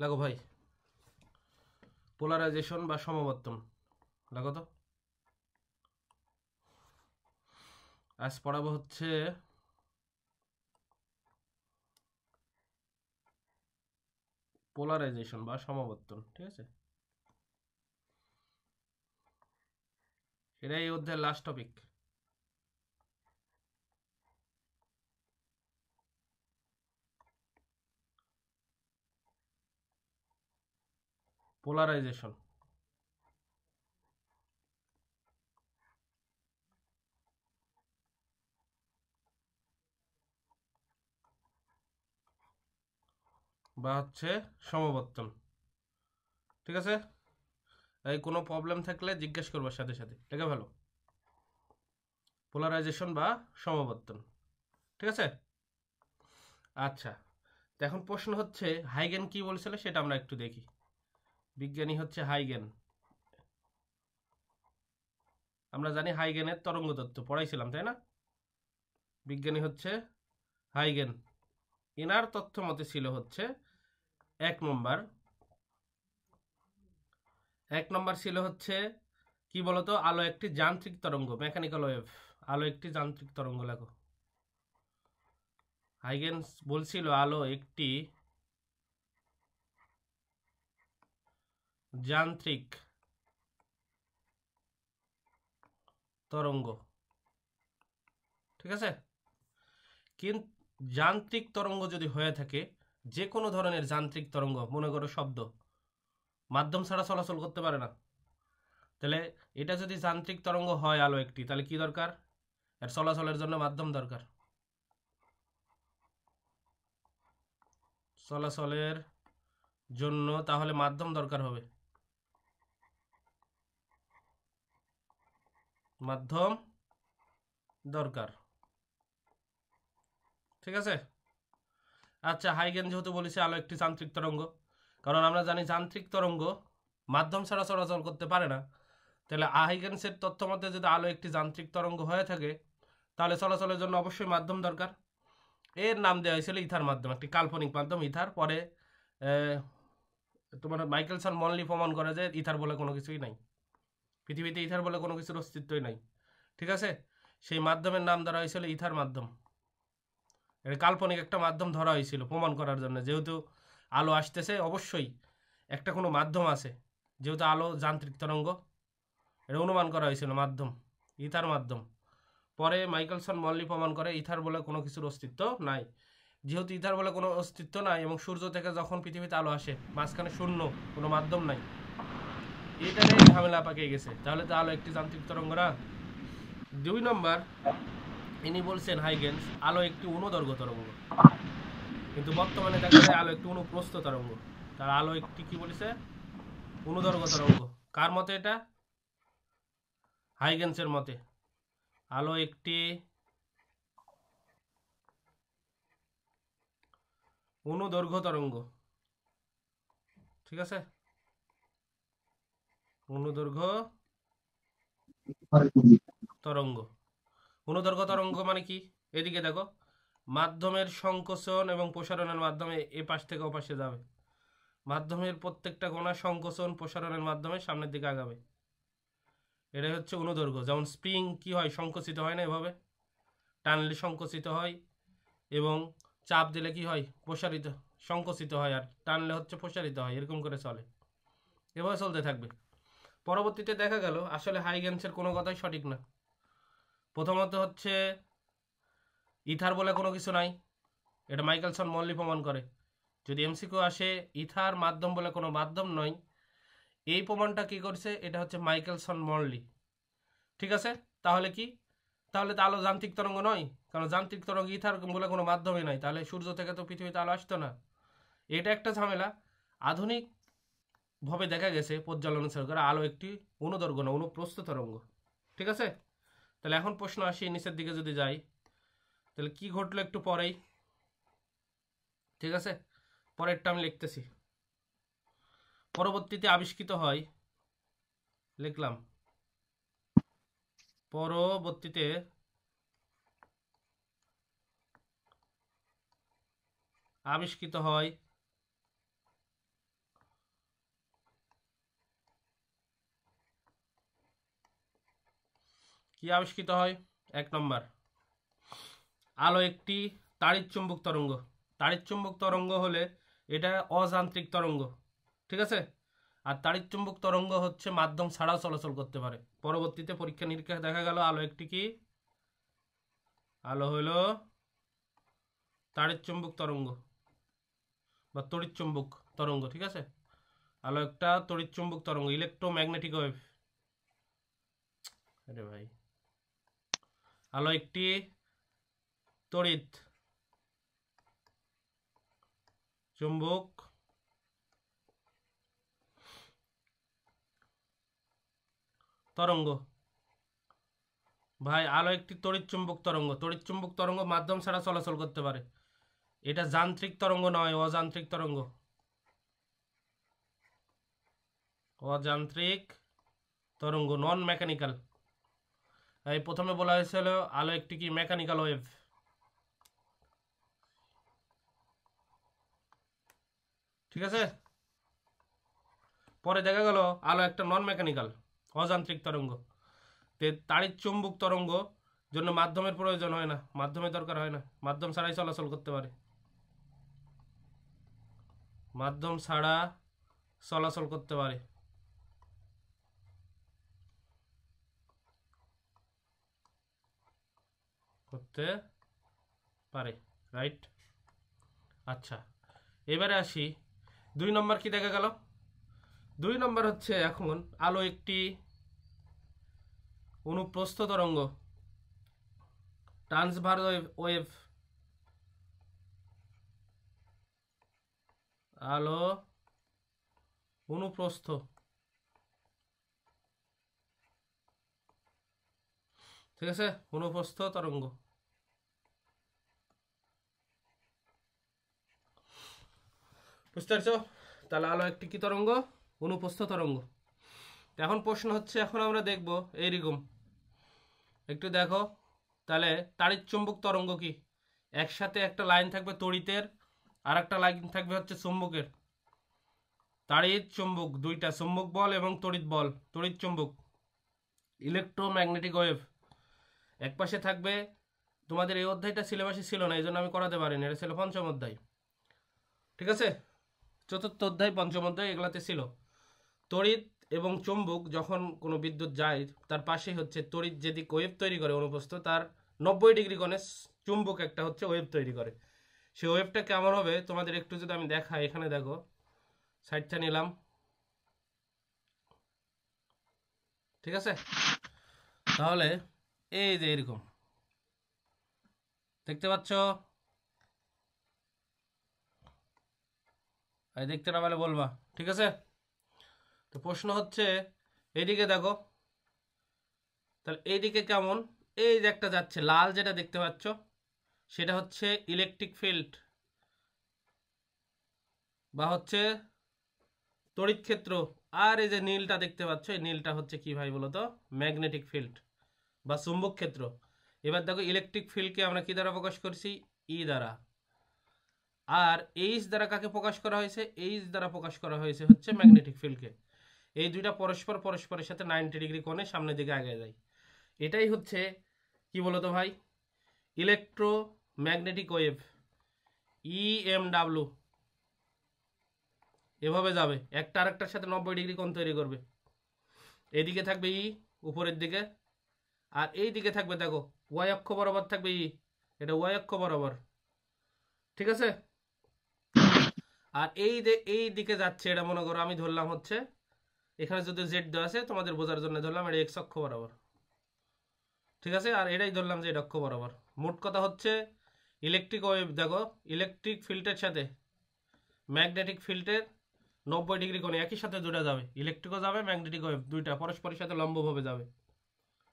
লাগো ভাই, পোলারাইজেশন বা সমবর্তন লাগো তো। আজ পড়াবো হচ্ছে পোলারাইজেশন বা সমবর্তন, ঠিক আছে? এটাই এই অধ্যায়ের লাস্ট টপিক। পোলারাইজেশন বা হচ্ছে সমবর্তন, ঠিক আছে? এই কোনো প্রবলেম থাকলে জিজ্ঞেস করবার সাথে সাথে, ঠিক আছে? ভালো, পোলারাইজেশন বা সমবর্তন, ঠিক আছে? আচ্ছা, তো এখন প্রশ্ন হচ্ছে হাইগেন কি বলছিল সেটা আমরা একটু দেখি। বিজ্ঞানী হচ্ছে হাইগেন। আমরা জানি হাইগেনের তরঙ্গ তত্ত্ব পড়াইছিলাম, তাই না? বিজ্ঞানী হচ্ছে হাইগেন। এনার তথ্য মতে ছিল হচ্ছে এক নম্বর ছিল হচ্ছে কি বলতো, আলো একটি যান্ত্রিক তরঙ্গ, মেকানিক্যাল ওয়েভ। আলো একটি যান্ত্রিক তরঙ্গ লেখো। হাইগেন্স বলছিল আলো একটি যান্ত্রিক তরঙ্গ, ঠিক আছে? কিন্তু যান্ত্রিক তরঙ্গ যদি হয়ে থাকে, যে কোনো ধরনের যান্ত্রিক তরঙ্গ, মনে করো শব্দ, মাধ্যম ছাড়া চলাচল করতে পারে না। তাহলে এটা যদি যান্ত্রিক তরঙ্গ হয় আলো একটি, তাহলে কি দরকার? এর চলাচলের জন্য মাধ্যম দরকার। চলাচলের জন্য তাহলে মাধ্যম দরকার হবে, মাধ্যম দরকার, ঠিক আছে? আচ্ছা, হাইগেন যেহেতু বলেছে আলো একটি যান্ত্রিক তরঙ্গ, কারণ আমরা জানি যান্ত্রিক তরঙ্গ মাধ্যম ছাড়া চলাচল করতে পারে না। তাহলে হাইগেন্সের তথ্য মতে যদি আলো একটি যান্ত্রিক তরঙ্গ হয়ে থাকে, তাহলে চলাচলের জন্য অবশ্যই মাধ্যম দরকার। এর নাম দেওয়া হয়েছিল ইথার মাধ্যম, একটি কাল্পনিক মাধ্যম ইথার। পরে তোমার মাইকেলসন মনলি প্রমাণ করে যে ইথার বলে কোনো কিছুই নাই, পৃথিবীতে ইথার বলে কোনো কিছুর অস্তিত্বই নাই, ঠিক আছে? সেই মাধ্যমের নাম ধরা হয়েছিল ইথার মাধ্যম। এটা কাল্পনিক একটা মাধ্যম ধরা হয়েছিল প্রমাণ করার জন্য, যেহেতু আলো আসতেছে অবশ্যই একটা কোনো মাধ্যম আছে, যেহেতু আলো যান্ত্রিক তরঙ্গ, এটা অনুমান করা হয়েছিল মাধ্যম, ইথার মাধ্যম। পরে মাইকেলসন মনলি প্রমাণ করে ইথার বলে কোনো কিছুর অস্তিত্ব নাই। যেহেতু ইথার বলে কোনো অস্তিত্ব নাই এবং সূর্য থেকে যখন পৃথিবীতে আলো আসে মাঝখানে শূন্য, কোনো মাধ্যম নাই, এইটারে ঝামেলা পাকিয়ে গেছে, তাহলে তো আলো একটি যান্ত্রিক তরঙ্গ না। 2 নম্বর, ইনি বলছেন হাইগেন্স আলো একটি অনুদৈর্ঘ্য তরঙ্গ, কিন্তু বর্তমানে দেখা যায় আলো একটি অনুপ্রস্থ তরঙ্গ। তার আলো একটি কি বলেছে? অনুদৈর্ঘ্য তরঙ্গ। কার মতে এটা? হাইগেন্সের মতে আলো একটি অনুদৈর্ঘ্য তরঙ্গ, ঠিক আছে? অনুদৈর্ঘ্য তরঙ্গ। অনুদৈর্ঘ্য তরঙ্গ মানে কি? এদিকে দেখো, মাধ্যমের সংকোচন এবং প্রসারণের মাধ্যমে এ পাশ থেকে ও পাশে যাবে। মাধ্যমের প্রত্যেকটা কণা সংকোচন প্রসারণের মাধ্যমে সামনের দিকে আগাবে, এটাই হচ্ছে অনুদৈর্ঘ্য। যেমন স্প্রিং কি হয়, সংকুচিত হয় না, এভাবে টানলে সংকুচিত হয়, এবং চাপ দিলে কি হয়, প্রসারিত, সংকুচিত হয়, আর টানলে হচ্ছে প্রসারিত হয়, এরকম করে চলে, এভাবে চলতে থাকবে। পরবর্তীতে দেখা গেল আসলে হাইগেন্সের কোনো কথাই সঠিক না। প্রথমত হচ্ছে ইথার বলে কোনো কিছু নাই, এটা মাইকেলসন মনলি প্রমাণ করে। যদি এমসিকিউ আসে ইথার মাধ্যম বলে কোনো মাধ্যম নয়, এই প্রমাণটা কি করছে? এটা হচ্ছে মাইকেলসন মনলি, ঠিক আছে? তাহলে কি? তাহলে তো আলো যান্ত্রিক তরঙ্গ নয়, কারণ যান্ত্রিক তরঙ্গ ইথার বলে কোনো মাধ্যমই নাই, তাহলে সূর্য থেকে তো পৃথিবীতে আলো আসতো না। এটা একটা ঝামেলা। আধুনিক ভাবে দেখা গেছে পর্যালোচনা সরকার আলো একটি অনুদৈর্ঘ্য না, অনুপ্রস্থ তরঙ্গ, ঠিক আছে? তাহলে এখন প্রশ্ন আসি, নিচের দিকে যদি যাই, তাহলে কি ঘটলো একটু পরেই, ঠিক আছে? পরেরটা আমি লিখতেছি। পরবর্তীতে আবিষ্কৃত হয়, লিখলাম, পরবর্তীতে আবিষ্কৃত হয় কি আবিষ্কৃত হয়? 1 নম্বর, আলো একটি তাড়িৎচুম্বক তরঙ্গ। তাড়িৎচুম্বক তরঙ্গ হলে এটা অযান্ত্রিক তরঙ্গ, ঠিক আছে। আর তাড়িৎচুম্বক তরঙ্গ হচ্ছে মাধ্যম ছাড়াও চলাচল করতে পারে। পরবর্তীতে পরীক্ষা নিরীক্ষা দেখা গেল আলো একটি কি, আলো হলো তাড়িৎচুম্বক তরঙ্গ বা তড়িৎচুম্বক তরঙ্গ, ঠিক আছে। আলো একটা তড়িৎচুম্বক তরঙ্গ, ইলেকট্রোম্যাগনেটিক ওয়েভ। আরে ভাই, আলো একটি তড়িৎ চুম্বক তরঙ্গ। ভাই আলো একটি তড়িৎ চুম্বক তরঙ্গ। তড়িৎ চুম্বক তরঙ্গ মাধ্যম ছাড়া চলাচল করতে পারে। এটা যান্ত্রিক তরঙ্গ নয়, অযান্ত্রিক তরঙ্গ। অযান্ত্রিক তরঙ্গ, নন মেকানিক্যাল। এই প্রথমে বলা হয়েছিল আলো একটি কি মেকানিক্যাল ওয়েভ। ঠিক আছে, পরে দেখা গেল আলো একটা নন মেকানিক্যাল, অযান্ত্রিক তরঙ্গ। তাড়িৎ চুম্বক তরঙ্গ জন্য মাধ্যমের প্রয়োজন হয় না, মাধ্যমের দরকার হয় না, মাধ্যম ছাড়াই চলাচল করতে পারে, মাধ্যম ছাড়া চলাচল করতে পারে। করতে পারে, রাইট। আচ্ছা, এবারে আসি 2 নম্বর। কি দেখা গেল? 2 নম্বর হচ্ছে এখন আলো একটি অনুপ্রস্থ তরঙ্গ, ট্রান্সভার্স ওয়েভ। আলো অনুপ্রস্থ, ঠিক আছে, অনুপ্রস্থ তরঙ্গ। বুঝতে পারছো? তাহলে আলো একটি কি তরঙ্গ? অনুপ্রস্থ তরঙ্গ। এখন প্রশ্ন হচ্ছে, এখন আমরা দেখব এইরকম, একটু দেখো তাহলে তাড়িৎ চুম্বক তরঙ্গ কি? একসাথে একটা লাইন থাকবে তড়িতের, আর একটা লাইন থাকবে হচ্ছে চুম্বকের। তাড়িৎ চুম্বক দুইটা, চুম্বক বল এবং তড়িৎ বল, তড়িৎ চুম্বক, ইলেকট্রোম্যাগনেটিক ওয়েভ। এক পাশে থাকবে, তোমাদের এই অধ্যায়টা সিলেবাসে ছিল না, এই জন্য আমি করাতে পারিনি, এটা ছিল 5ম অধ্যায়, ঠিক আছে। 4র্থ অধ্যায় 5ম অধ্যায় এগুলাতে ছিল। তড়িৎ এবং চুম্বক যখন কোনো বিদ্যুৎ যায়, তার পাশেই হচ্ছে তড়িৎ যেদিক ওয়েভ তৈরি করে অনুপ্রস্থ, তার 90 ডিগ্রি কোণে চুম্বক একটা হচ্ছে ওয়েভ তৈরি করে। সেই ওয়েভটা কেমন হবে তোমাদের একটু যদি আমি দেখাই, এখানে দেখো, সাইডটা নিলাম, ঠিক আছে। তাহলে এই যে এরকম দেখতে পাচ্ছ, দেখতে না পেলে বলবা, ঠিক আছে। তো প্রশ্ন হচ্ছে এইদিকে দেখো, তাহলে এইদিকে কেমন? এই যে একটা যাচ্ছে লাল, যেটা দেখতে পাচ্ছ সেটা হচ্ছে ইলেকট্রিক ফিল্ড বা হচ্ছে তড়িৎ ক্ষেত্র। আর এই যে নীলটা দেখতে পাচ্ছ, এই নীলটা হচ্ছে কি ভাই বলতো? ম্যাগনেটিক ফিল্ড বা চুম্বক ক্ষেত্র। এবার দেখো ইলেকট্রিক ফিল্ডকে আমরা কি দ্বারা প্রকাশ করছি? ই দ্বারা। আর এইচ দ্বারা কাকে প্রকাশ করা হয়েছে? এইচ দ্বারা প্রকাশ করা হয়েছে হচ্ছে ম্যাগনেটিক ফিল্ডকে। এই দুইটা পরস্পরের সাথে 90 ডিগ্রি কোণে সামনের দিকে আগে যায়। এটাই হচ্ছে কি বলতো ভাই? Electromagnetic wave, EMW. এভাবে যাবে, একটা আরেকটার সাথে 90 ডিগ্রি কোণ তৈরি করবে। এদিকে থাকবে ই উপরের দিকে, আর এই দিকে থাকবে দেখো ওয়াই অক্ষ বরাবর থাকবে ই, এটা ওয়াই অক্ষ বরাবর, ঠিক আছে। আর এই দিকে যাচ্ছে, এটা মনে করো আমি ধরলাম হচ্ছে, এখানে যদি জেড দেওয়া আছে তোমাদের বোঝার জন্য ধরলাম এটা এক্স অক্ষ বরাবর, ঠিক আছে। আর এটাই ধরলাম যে এটা অক্ষ বরাবর। মোট কথা হচ্ছে ইলেকট্রিক ওয়েভ দেখো, ইলেকট্রিক ফিল্ডের সাথে ম্যাগনেটিক ফিল্ডের 90 ডিগ্রি কোণে একই সাথে দুটা যাবে, ইলেকট্রিকও যাবে, ম্যাগনেটিক ওয়েভ দুইটা পরস্পরের সাথে লম্বভাবে যাবে,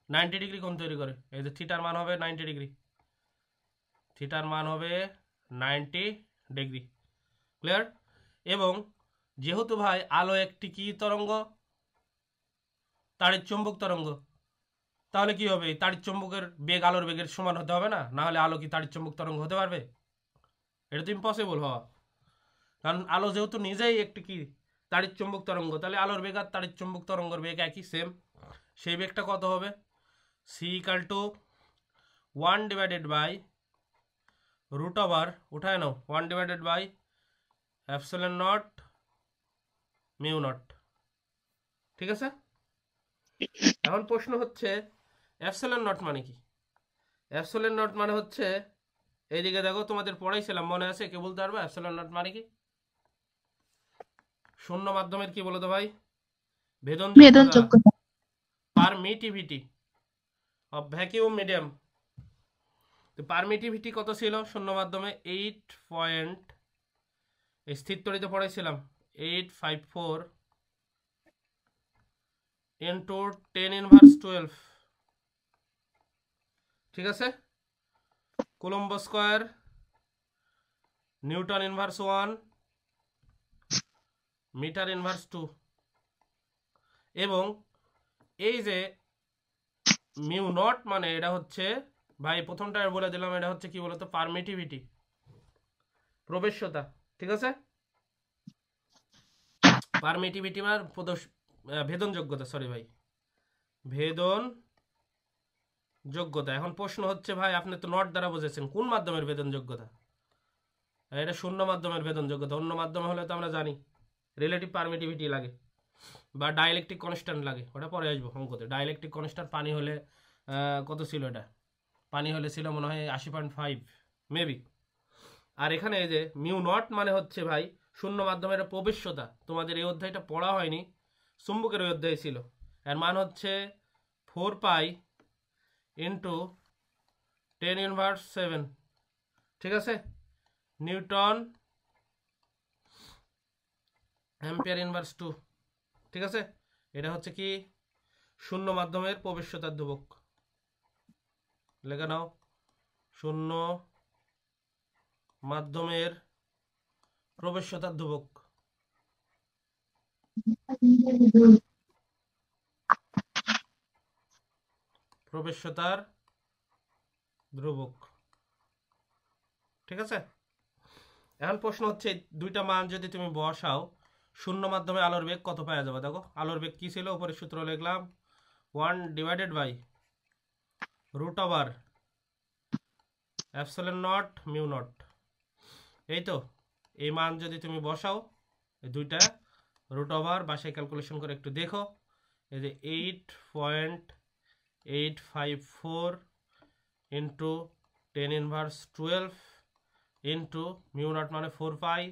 90 ডিগ্রি কোণ তৈরি করে। এই যে থিটার মান হবে 90 ডিগ্রি, থিটার মান হবে 90 ডিগ্রি, ক্লিয়ার। এবং যেহেতু ভাই আলো একটি কি তরঙ্গ? তাড়িৎ চুম্বক তরঙ্গ। তাহলে কি হবে? তাড়িৎ চুম্বকের বেগ আলোর বেগের সমান হতে হবে না? না হলে আলো কি তাড়িৎ চুম্বক তরঙ্গ হতে পারবে? এটা তো ইম্পসিবল হওয়া, কারণ আলো যেহেতু নিজেই একটি কি তাড়িৎ চুম্বক তরঙ্গ, তাহলে আলোর বেগ আর তাড়িৎ চুম্বক তরঙ্গের বেগ একই, সেম। সেই বেগটা কত হবে? C equal to 1 divided by root over, উঠায় নাও, 1 divided by epsilon naught mu naught. ঠিক আছে, এখন প্রশ্ন হচ্ছে এপসিলন নট মানে কি? এপসিলন নট মানে হচ্ছে, এইদিকে দেখো তোমাদের পড়াইছিলাম, মনে আছে? কে বলতে পারবে এপসিলন নট মানে কি? শূন্য মাধ্যমের কি বলো তো ভাই? ভেদন যোগ্যতা, পারমিটিভিটি অফ ভ্যাকিউম মিডিয়াম। তো পারমিটিভিটি কত ছিল শূন্য মাধ্যমে? 8 পয়েন্ট, স্থির তড়িতে পড়াইছিলাম 854 ইন্টু 10 ইনভার্স 12। ঠিক আছে, coulomb square, newton inverse 1, metre inverse 2। এবং এই যে মিউ নট মানে এটা হচ্ছে ভাই, প্রথমটা বলে দিলাম, এটা হচ্ছে কি বলতো? পারমিটিভিটি, প্রবেশ্যতা। ঠিক আছে, পারমিটিভিটি মানে ভেদন যোগ্যতা, সরি ভাই, ভেদন যোগ্যতা। এখন প্রশ্ন হচ্ছে ভাই, আপনি তো নট দ্বারা বুঝেছেন, কোন মাধ্যমের ভেদন যোগ্যতা? এটা শূন্য মাধ্যমের ভেদন যোগ্যতা। অন্য মাধ্যমে হলে তো আমরা জানি রিলেটিভ পারমিটিভিটি লাগে বা ডাইলেকট্রিক কনস্ট্যান্ট লাগে, ওটা পরে আসবো অঙ্কতে। ডাইলেকট্রিক কনস্ট্যান্ট পানি হলে কত ছিল? এটা পানি হলে ছিল মনে হয় 80.5 মেবি। আর এখানে এই যে মিউ নট মানে হচ্ছে ভাই শূন্য মাধ্যমের প্রবেশ্যতা। তোমাদের এই অধ্যায়টা পড়া হয়নি, চুম্বকের ওই অধ্যায় ছিল। এর মান হচ্ছে 4 পাই ইন্টু 10 ইনভার্স 7। ঠিক আছে, নিউটন অ্যাম্পিয়ার ইনভার্স 2। ঠিক আছে, এটা হচ্ছে কি শূন্য মাধ্যমের প্রবেশ্যতার ধ্রুবক। লেখা নাও, শূন্য মাধ্যমের প্রবেশ্যতার ধ্রুবক। প্রবেশ্যতার ধ্রুবক। ঠিক আছে, এখন প্রশ্ন হচ্ছে দুইটা মান যদি তুমি বসাও, শূন্য মাধ্যমে আলোর বেগ কত পাওয়া যাবে? দেখো আলোর বেগ কি ছিল, উপরে সূত্র লিখলাম 1 divided by root over epsilon naught mu naught. এই তো, এই মান যদি তুমি বসাও, এই দুইটা রুট ওভার বাসায় ক্যালকুলেশন করে একটু দেখো। এই যে 8.854 into 10 inverse 12 into mu not মানে 4 পাই,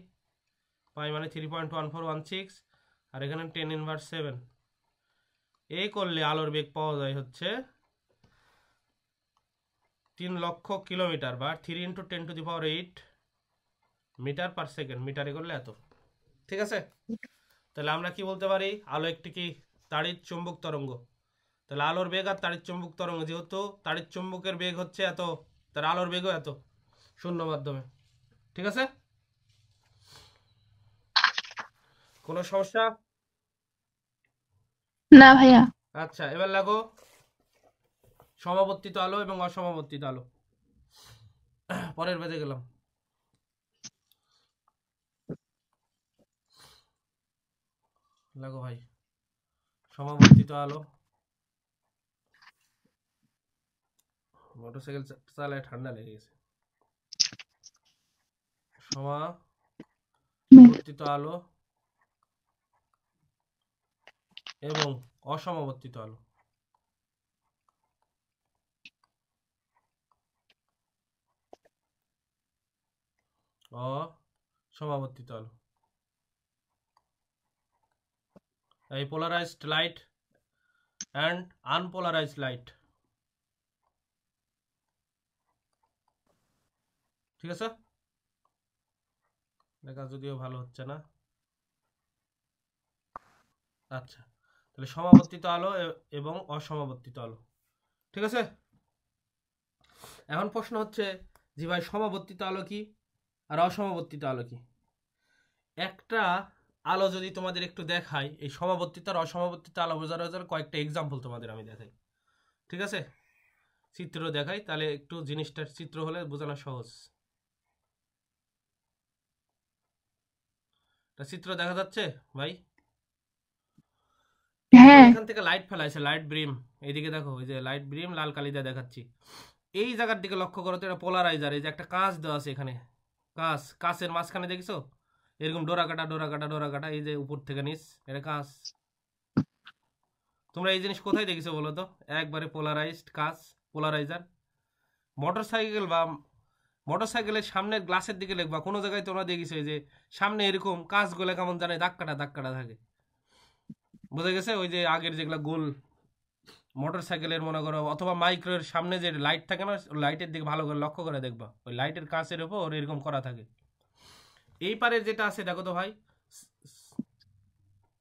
পাই মানে 3.1416, আর এখানে 10 ইনভার্স 7। এই করলে আলোর বেগ পাওয়া যায় হচ্ছে 3 লক্ষ কিলোমিটার বা 3 ইন্টু 10⁸ মিটার পার সেকেন্ড। মিটারে করলে এত। ঠিক আছে, তাহলে আমরা কি বলতে পারি? আলো একটি কি তাড়িৎ চুম্বক তরঙ্গ। তাহলে আলোর বেগ আর তাড়িৎ চুম্বক তরঙ্গ, যেহেতু তাড়িৎ চুম্বকের বেগ হচ্ছে এত, তার আলোর বেগও এত শূন্য মাধ্যমে। ঠিক আছে, কোনো সমস্যা? না ভাইয়া। আচ্ছা, এবার লাগো সমাবর্তিত আলো এবং অসমাবর্তিত আলো। পরের বেদে গেলাম। লাগো ভাই সমাবর্তিত আলো। মোটরসাইকেল চালায় ঠান্ডা লেগে গেছে। সমাবর্তিত আলো এবং অসমাবর্তিত আলো। অসমাবর্তিত আলো, এই polarised light and unpolarised light. ঠিক আছে, লেখা যদিও ভালো হচ্ছে না। আচ্ছা, তাহলে সমাবর্তিত আলো এবং অসমাবর্তিত আলো। ঠিক আছে, এখন প্রশ্ন হচ্ছে যে ভাই সমাবর্তিত আলো কি আর অসমাবর্তিত আলো কি? একটা আলো যদি তোমাদের একটু দেখাই, এই সমাবর্তিত আর অসমাবর্তিত আলো বোঝার জন্য কয়েকটা এক্সাম্পল তোমাদের আমি দেখাই। ঠিক আছে, চিত্র দেখাই, তাহলে একটু জিনিসটার চিত্র হলে বোঝানো সহজ। চিত্র দেখা যাচ্ছে ভাই? হ্যাঁ। এখান থেকে লাইট ফেলাইছে, লাইট বিম, এইদিকে দেখো, ওই যে লাইট বিম লাল কালি দিয়ে দেখাচ্ছি, এই জায়গার দিকে লক্ষ্য করো তো, এটা পোলারাইজার। এই যে একটা কাঁচ দেওয়া আছে এখানে, কাঁচের মাঝখানে দেখছো এরকম ডোরা কাটা ডোরা কাটা ডোরা কাটা, এই যে উপর থেকে নিচ, এটা কাঁচ। তোমরা এই জিনিস কোথায় দেখেছো বলো তো? একবারে পোলারাইজড কাঁচ, পোলারাইজার। মোটরসাইকেল বা মোটরসাইকেলের সামনের গ্লাসের দিকে লিখবা, কোনো জায়গায় তোমরা দেখেছো যে সামনে এরকম কাঁচগুলো কেমন জানে দাগ কাটা থাকে, বুঝে গেছে? ওই যে আগের যেগুলা গোল মোটরসাইকেলের মনে করো, অথবা মাইক্রোর সামনে যে লাইট থাকে না, লাইটের দিকে ভালো করে লক্ষ্য করে দেখবা, ওই লাইটের কাঁচের উপর এরকম করা থাকে। এই পারের যেটা আছে দেখো তো ভাই,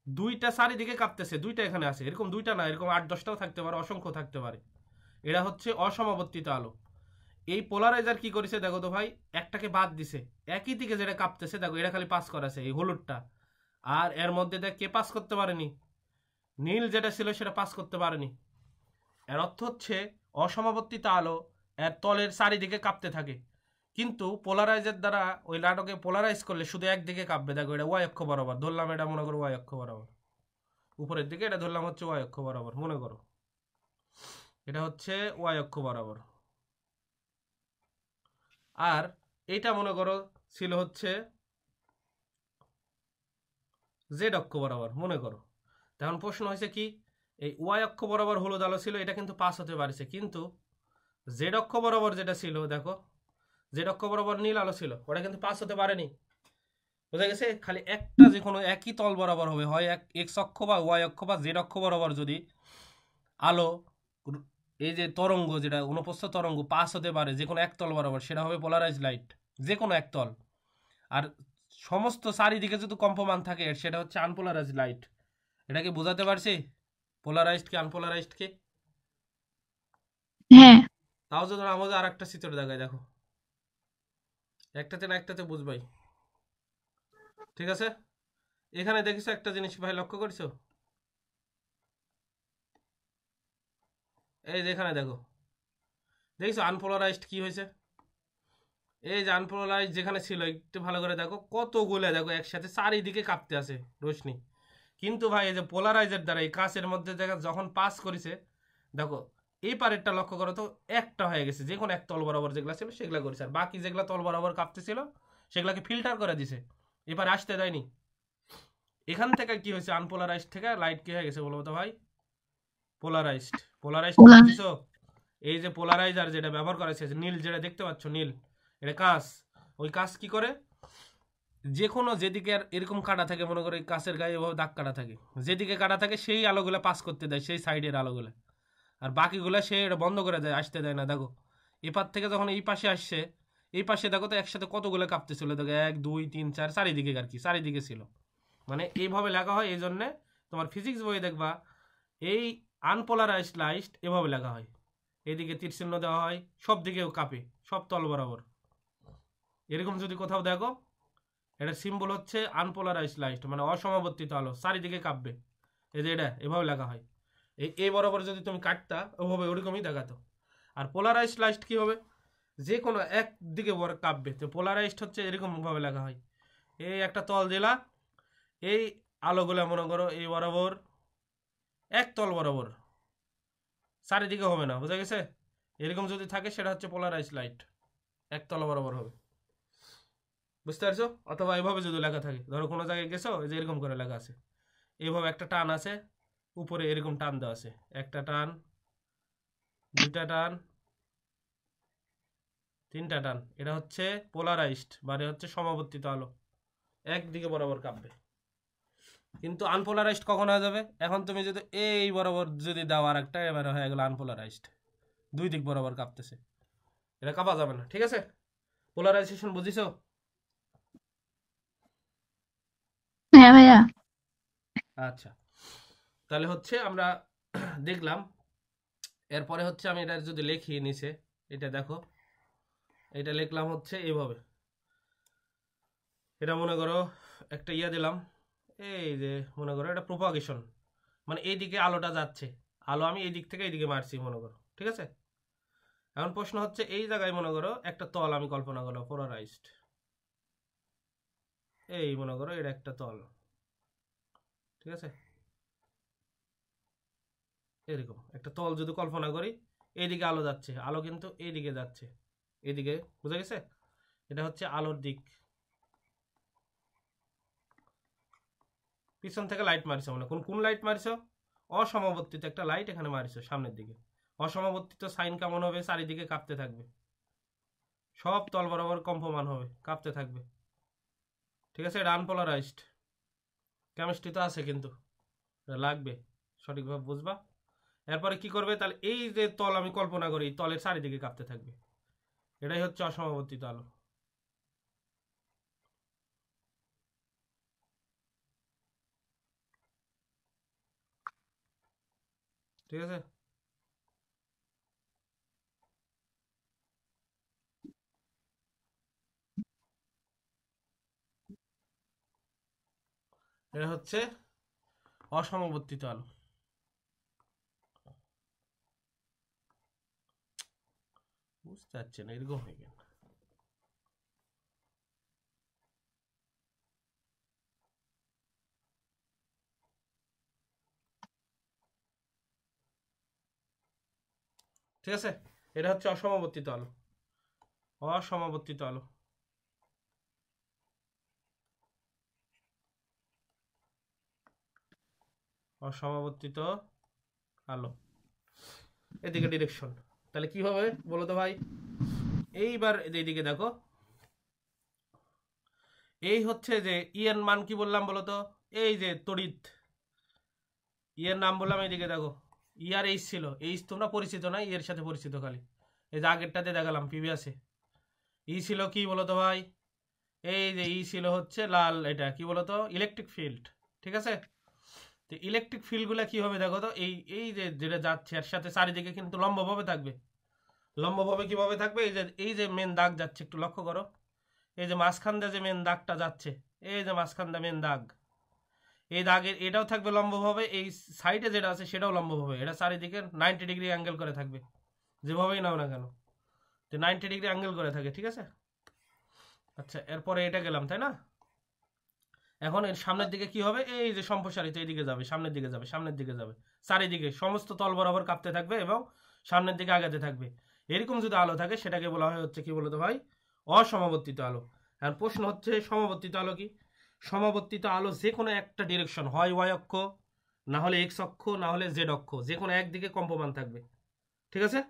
দুইটা চারিদিকে কাঁপতেছে, দুইটা এখানে আছে, এরকম দুইটা না, এরকম 8-10টাও থাকতে পারে, অসংখ্য থাকতে পারে। এরা হচ্ছে অসমবর্তিত আলো। এই পোলারাইজার কি করেছে দেখো তো ভাই, একটাকে বাদ দিছে, একই দিকে যেটা কাঁপতেছে দেখো, এটা খালি পাস করেছে এই হলুদটা, আর এর মধ্যে দেখ কে পাস করতে পারেনি, নীল যেটা ছিল সেটা পাস করতে পারেনি। এর অর্থ হচ্ছে অসমবর্তিত আলো এর তলের চারিদিকে কাঁপতে থাকে, কিন্তু পোলারাইজার দ্বারা ওই লাটকে পোলারাইজ করলে শুধু একদিকে কাঁপবে। দেখো এটা ওয়াই অক্ষ বরাবর ধরলাম, এটা মনে করো ওয়াই অক্ষ বরাবর, উপরের দিকে এটা ধরলাম হচ্ছে ওয়াই অক্ষ বরাবর, মনে করো এটা হচ্ছে ওয়াই অক্ষ বরাবর। আর এটা মনে করো ছিল হচ্ছে জেড অক্ষ বরাবর, মনে করো। তখন প্রশ্ন হয়েছে কি, এই ওয়াই অক্ষ বরাবর হলুদ আলো ছিল, এটা কিন্তু পাস হতে পারছে, কিন্তু জেড অক্ষ বরাবর যেটা ছিল দেখো, জেড অক্ষ বরাবর নীল আলো ছিল, ওটা কিন্তু পাস হতে পারেনি। বোঝা গেছে? খালি একটা যে কোনো একই তল বরাবর হবে, হয় এক্স অক্ষ বা ওয়াই অক্ষ বা জেড অক্ষ বরাবর যদি আলো, এই যে তরঙ্গ যেটা অনুপস্থ তরঙ্গ পাস হতে পারে যে কোনো এক তল বরাবর, সেটা হবে পোলারাইজ লাইট, যে কোনো এক তল। আর সমস্ত চারিদিকে যদি কম্পমান থাকে সেটা হচ্ছে আনপোলারাইজ লাইট। এটা কি বোঝাতে পারছি পোলারাইজড কি আনপোলারাইজড কে? হ্যাঁ। তাও যদি আমাদের আর একটা চিত্র দেখায়, দেখো একটাতে না একটাতে বুঝবাই, ঠিক আছে? এখানে দেখিছো একটা জিনিস ভাই, লক্ষ্য করছো? এই যে এখানে দেখো, দেখছো আনপোলারাইজড কি হয়েছে? এই যে আনপোলারাইজড যেখানে ছিল একটু ভালো করে দেখো, কতগুলো দেখো একসাথে চারিদিকে কাঁপতে আছে রোশনি। কিন্তু ভাই এই যে পোলারাইজার দ্বারা এই কাঁচের মধ্যে দেখা যখন পাস করেছে, দেখো এই পারেরটা লক্ষ্য করো তো, একটা হয়ে গেছে, যে কোনো এক তল বরাবর যেগুলো ছিল সেগুলো করেছে, আর বাকি যেগুলো তল বরাবর কাঁপতেছিল সেগুলোকে ফিল্টার করে দিছে, এবার আসতে দেয়নি। এখান থেকে কি হয়েছে, আনপোলারাইজড থেকে লাইট কি হয়ে গেছে বলবো তো ভাই? পোলারাইজড। পোলারাইজড কি পোলার বুঝছো? এই যে পোলারাইজার যেটা ব্যবহার করা হয়েছে, নীল যেটা দেখতে পাচ্ছ নীল, এটা কাঁচ। ওই কাঁচ কি করে, যে কোনো যেদিকে এরকম কাটা থাকে, মনে করো এই কাঁচের গায়ে এভাবে দাগ কাটা থাকে, যেদিকে কাটা থাকে সেই আলোগুলো পাস করতে দেয়, সেই সাইডের আলোগুলো, আর বাকিগুলো সে এটা বন্ধ করে দেয়, আসতে দেয় না। দেখো এপার থেকে যখন এই পাশে আসছে, এই পাশে দেখো তো একসাথে কতগুলো কাঁপতেছিল, দেখো 1 2 3 4 চারিদিকে, আর কি চারিদিকে ছিল। মানে এইভাবে লেখা হয়, এই জন্যে তোমার ফিজিক্স বই দেখবা এই আনপোলারাইজড লাইট এভাবে লেখা হয়, এদিকে তীর চিহ্ন দেওয়া হয়, সব দিকেও কাঁপে, সব তল বরাবর। এরকম যদি কোথাও দেখো, এটার সিম্বল হচ্ছে আনপোলারাইজড লাইট, মানে অসমবর্তিত আলো, চারিদিকে কাঁপবে। এই যে এটা এভাবে লেখা হয়, এই বরাবর যদি তুমি কাটতা ওভাবে ওরকমই দেখাতো। আর পোলারাইজড লাইট কি হবে, যে কোনো এক দিকে কাঁপবে, তো পোলারাইজড হচ্ছে এরকম ভাবে লেখা হয়। এই একটা তল দিলা, এই আলোগুলা মনে করো এই বরাবর এক তল বরাবর, চারিদিকে হবে না, বুঝা গেছে? এরকম যদি থাকে সেটা হচ্ছে পোলারাইজড লাইট, এক তল বরাবর হবে, বুঝতে পারছো? অথবা এইভাবে যদি লেখা থাকে, ধরো কোনো জায়গায় গেছো, এই যে এরকম করে লেখা আছে, এইভাবে একটা টান আছে, উপরে এরকম টান দেওয়া আছে, একটা টান, দুইটা টান, তিনটা টান, এটা হচ্ছে পোলারাইজড, মানে হচ্ছে সমবর্তিত আলো, একদিকে বরাবর কাঁপবে। কিন্তু আনপোলারাইজড কখন হয়ে যাবে, এখন তুমি যদি এই বরাবর যদি দাও আর একটা, এবারে হয়ে গেল আনপোলারাইজড, দুই দিক বরাবর কাঁপতেছে, এটা কাঁপা যাবে না, ঠিক আছে? পোলারাইজেশন বুঝিছো? হ্যাঁ ভাইয়া। আচ্ছা, তাহলে হচ্ছে আমরা দেখলাম। এরপরে হচ্ছে আমি এটা যদি লিখি নিচে, এটা দেখো, এটা লিখলাম হচ্ছে এইভাবে, এটা মনে করো একটা ইয়া দিলাম, এই যে মনে করো এটা প্রোপাগেশন, মানে এইদিকে আলোটা যাচ্ছে, আলো আমি এই দিক থেকে এইদিকে মারছি মনে করো, ঠিক আছে? এখন প্রশ্ন হচ্ছে এই জায়গায় মনে করো একটা তল আমি কল্পনা করলাম পোলারাইজড, এই মনে করো এটা একটা তল, ঠিক আছে? এরকম একটা তল যদি কল্পনা করি, এইদিকে আলো যাচ্ছে, আলো কিন্তু এইদিকে যাচ্ছে, এইদিকে, বুঝা গেছে? এটা হচ্ছে আলোর দিক। পিছন থেকে লাইট মারিছো, মানে কোন লাইট মারিছো? অসমাবর্তিত একটা লাইট এখানে মারিছো সামনের দিকে। অসমাবর্তিত সাইন কেমন হবে? চারিদিকে কাঁপতে থাকবে, সব তল বরাবর কম্পমান হবে, কাঁপতে থাকবে। ঠিক আছে, এটা আনপোলারাইজড। কেমিস্ট্রি তো আছে, কিন্তু এটা লাগবে, সঠিকভাবে বুঝবা। এরপরে কি করবে? তাহলে এই যে তল আমি কল্পনা করি, তলের চারিদিকে কাঁপতে থাকবে, এটাই হচ্ছে অসমাবর্তিত আলো। ঠিক আছে, এটা হচ্ছে অসমবর্তিত আলো। বুঝতে পারছেন? এরকম হয়ে গেল। ঠিক আছে, এটা হচ্ছে অসমবর্তিত আলো। অসমবর্তিত আলো, অসমবর্তিত আলো, এদিকে ডিরেকশন। তাহলে কি হবে বলো তো ভাই? এইবার এইদিকে দেখো, এই হচ্ছে যে এর মান কি বললাম বলো তো? এই যে তড়িৎ, এর নাম বললাম, এইদিকে দেখো, ই আর এইচ ছিল। এইচ তোমরা পরিচিত না, এর সাথে পরিচিত খালি। এই যে আগেরটাতে দেখালাম প্রিভিয়াসে, ই ছিল কি বলতো ভাই? এই যে ই ছিল হচ্ছে লাল, এটা কি বলতো? Electric field. ঠিক আছে, তো ইলেকট্রিক ফিল্ডগুলো কি হবে দেখো তো, এই এই যে যেটা যাচ্ছে এর সাথে চারিদিকে কিন্তু লম্বভাবে থাকবে। লম্বভাবে কিভাবে থাকবে? এই যে মেন দাগ যাচ্ছে, একটু লক্ষ্য করো, এই যে মাঝখান দিয়ে যে মেন দাগটা যাচ্ছে, এই যে মাঝখান দিয়ে মেন দাগ, এই দাগের এটাও থাকবে লম্বভাবে, এই সাইডে যেটা আছে সেটাও লম্বভাবে, এটা চারিদিকে 90 ডিগ্রি অ্যাঙ্গেল করে থাকবে, যেভাবেই নাও না কেন, তো 90 ডিগ্রি অ্যাঙ্গেল করে থাকে। ঠিক আছে, আচ্ছা, এরপরে এটা গেলাম, তাই না? এখন এর সামনের দিকে কি হবে? এই যে সম্প্রসারিত এইদিকে যাবে, সামনের দিকে যাবে, সামনের দিকে যাবে, চারিদিকে সমস্ত তল বরাবর কাঁপতে থাকবে এবং সামনের দিকে আগাতে থাকবে। এরকম যদি আলো থাকে সেটাকে বলা হয় হচ্ছে কি বলতো ভাই? অসমবর্তিত আলো। এখন প্রশ্ন হচ্ছে সমবর্তিত আলো কি? সমবর্তিত আলো যে কোনো একটা ডিরেকশন, হয় ওয়াই অক্ষ, না হলে এক্স অক্ষ, না হলে জেড অক্ষ, যে কোনো একদিকে কম্পমান থাকবে। ঠিক আছে,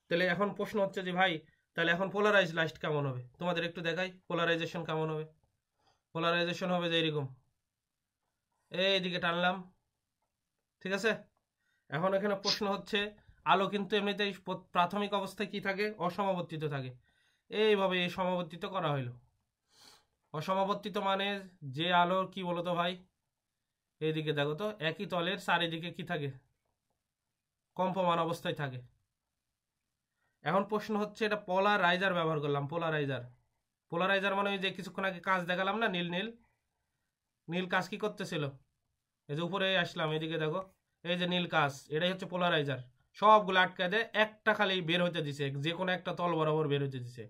তাহলে এখন প্রশ্ন হচ্ছে যে ভাই, তাহলে এখন পোলারাইজ লাইট কেমন হবে? তোমাদের একটু দেখাই পোলারাইজেশন কেমন হবে। পোলারাইজেশন হবে যে এরকম, এইদিকে টানলাম। ঠিক আছে, এখন এখানে প্রশ্ন হচ্ছে, আলো কিন্তু এমনিতেই প্রাথমিক অবস্থায় কি থাকে? অসমবর্তিত থাকে। এইভাবে এই সমবর্তিত করা হইলো। অসমবর্তিত মানে যে আলোর কি বলতো ভাই, এইদিকে দেখো তো, একই তলের চারিদিকে কি থাকে? কম্পমান অবস্থায় থাকে। এখন প্রশ্ন হচ্ছে, এটা পোলারাইজার ব্যবহার করলাম, পোলারাইজার। পোলারাইজার মানে ওই যে কিছুক্ষণ আগে কাজ দেখালাম না, নীল নীল নীল কাজ কি করতেছিল? এই যে উপরে আসলাম, এদিকে দেখো, এই যে নীল কাজ, এটাই হচ্ছে পোলারাইজার। সবগুলো আটকায় দেয়, একটা খালি বের হতে দিছে, যে কোনো একটা তল বরাবর বের হতে দিছে,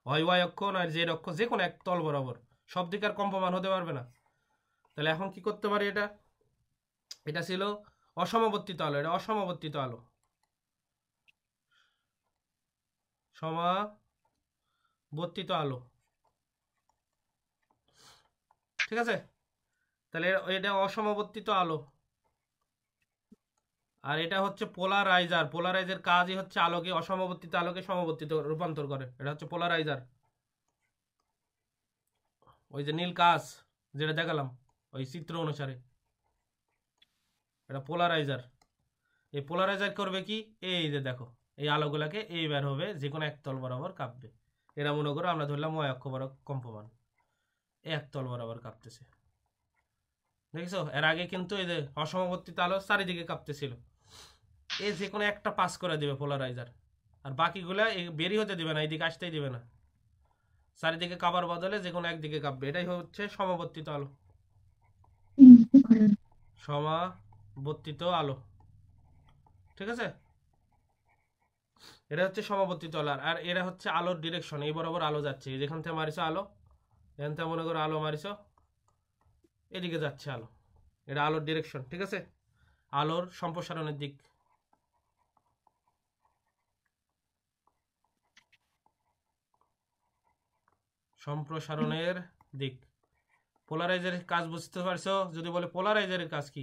হয় ওয়াই অক্ষ না জেড অক্ষ, যে কোনো এক তল বরাবর, সব দিকে আর কম্পমান হতে পারবে না। তাহলে এখন কি করতে পারি? এটা এটা ছিল অসমবর্তিত আলো, এটা অসমবর্তিত আলো, সমাবর্তিত আলো। ঠিক আছে, তাহলে এটা অসমবর্তিত আলো, আর এটা হচ্ছে পোলারাইজার। পোলারাইজার কাজই হচ্ছে আলোকে, অসমবর্তিত আলোকে সমবর্তিত রূপান্তর করে, এটা হচ্ছে পোলারাইজার। ওই যে নীল কাজ যেটা দেখালাম ওই চিত্র অনুসারে, এটা পোলারাইজার। এই পোলারাইজার করবে কি? এই যে দেখো, এই আলোগুলাকে এই বের হবে, যে কোনো একতল বরাবর কাঁপবে। এরা মনে করো আমরা ধরলাম ওই অক্ষ বরাবর কম্পমান, একতল বরাবর কাঁপতেছে। দেখছো, এর আগে কিন্তু এই যে অসমবর্তিত আলো চারিদিকে কাঁপতেছিল, এই যে কোনো একটা পাস করে দিবে পোলারাইজার, আর বাকিগুলা বেরি হতে দিবে না, এইদিকে আসতেই দিবে না, চারিদিকে কাঁপার বদলে যে কোনো একদিকে কাঁপবে। এটাই হচ্ছে সমবর্তিত আলো, সমাবর্তিত আলো। ঠিক আছে, এটা হচ্ছে সমবর্তিত আলো। আর এরা হচ্ছে আলোর ডিরেকশন, এই বরাবর আলো যাচ্ছে, যেখান থেকে মারিছো আলো, এখান থেকে মনে করো আলো মারিছো, এদিকে যাচ্ছে আলো, এটা আলোর ডিরেকশন। ঠিক আছে, আলোর সম্প্রসারণের দিক। সম্প্রসারণের দিক। পোলারাইজারের কাজ বুঝতে পারছো? যদি বলে পোলারাইজারের কাজ কি,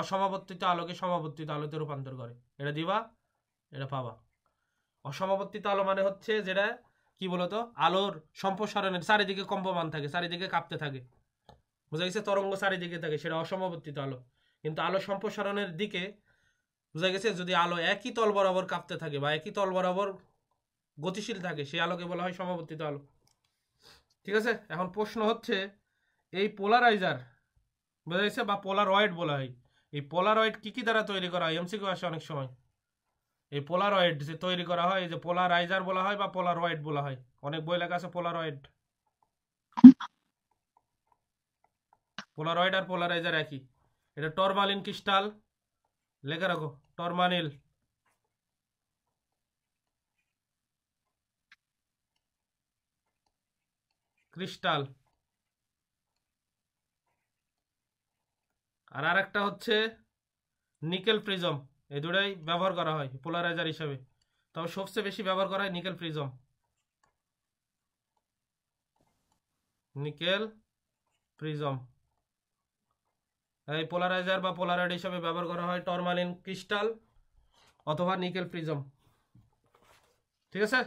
অসমাবর্তিত আলোকে সমাবর্তিত আলোতে রূপান্তর করে। এটা দিবা, এটা পাবা। অসমাবর্তিত আলো মানে হচ্ছে যেটা কি বলতো, আলোর সম্প্রসারণের চারিদিকে কম্পমান থাকে, চারিদিকে কাঁপতে থাকে, বোঝা গেছে? তরঙ্গ চারিদিকে থাকে, সেটা অসমাবর্তিত আলো। কিন্তু আলো সম্প্রসারণের দিকে, বোঝা গেছে, যদি আলো একই তল বরাবর কাঁপতে থাকে বা একই তল বরাবর গতিশীল থাকে, সেই আলোকে বলা হয় সমাবর্তিত আলো। ঠিক আছে? এখন প্রশ্ন হচ্ছে, এই পোলারাইজার, বোঝা গেছে, বা পোলারয়েড বলা হয়, এই পোলারয়েড কি কি দ্বারা তৈরি করা হয়? এমসিকিউ আসে অনেক সময়। এই পোলারয়েড যে তৈরি করা হয়, এই যে পোলারাইজার বলা হয় বা পোলারয়েড বলা হয়, অনেক বই লেখা আছে পোলারয়েড। পোলারয়েড আর পোলারাইজার একই। এটা টরমালিন ক্রিস্টাল, লেখা রাখো, টরমালিন ক্রিস্টাল। আর আরেকটা হচ্ছে নিকেল প্রিজম। এই দুটাই ব্যবহার করা হয় পোলারাইজার হিসেবে, তবে সবচেয়ে বেশি ব্যবহার করা হয় নিকেল প্রিজম। Nickel prism. এই পোলারাইজার বা পোলারয়েড হিসেবে ব্যবহার করা হয় টরমালিন ক্রিস্টাল অথবা নিকেল প্রিজম। ঠিক আছে?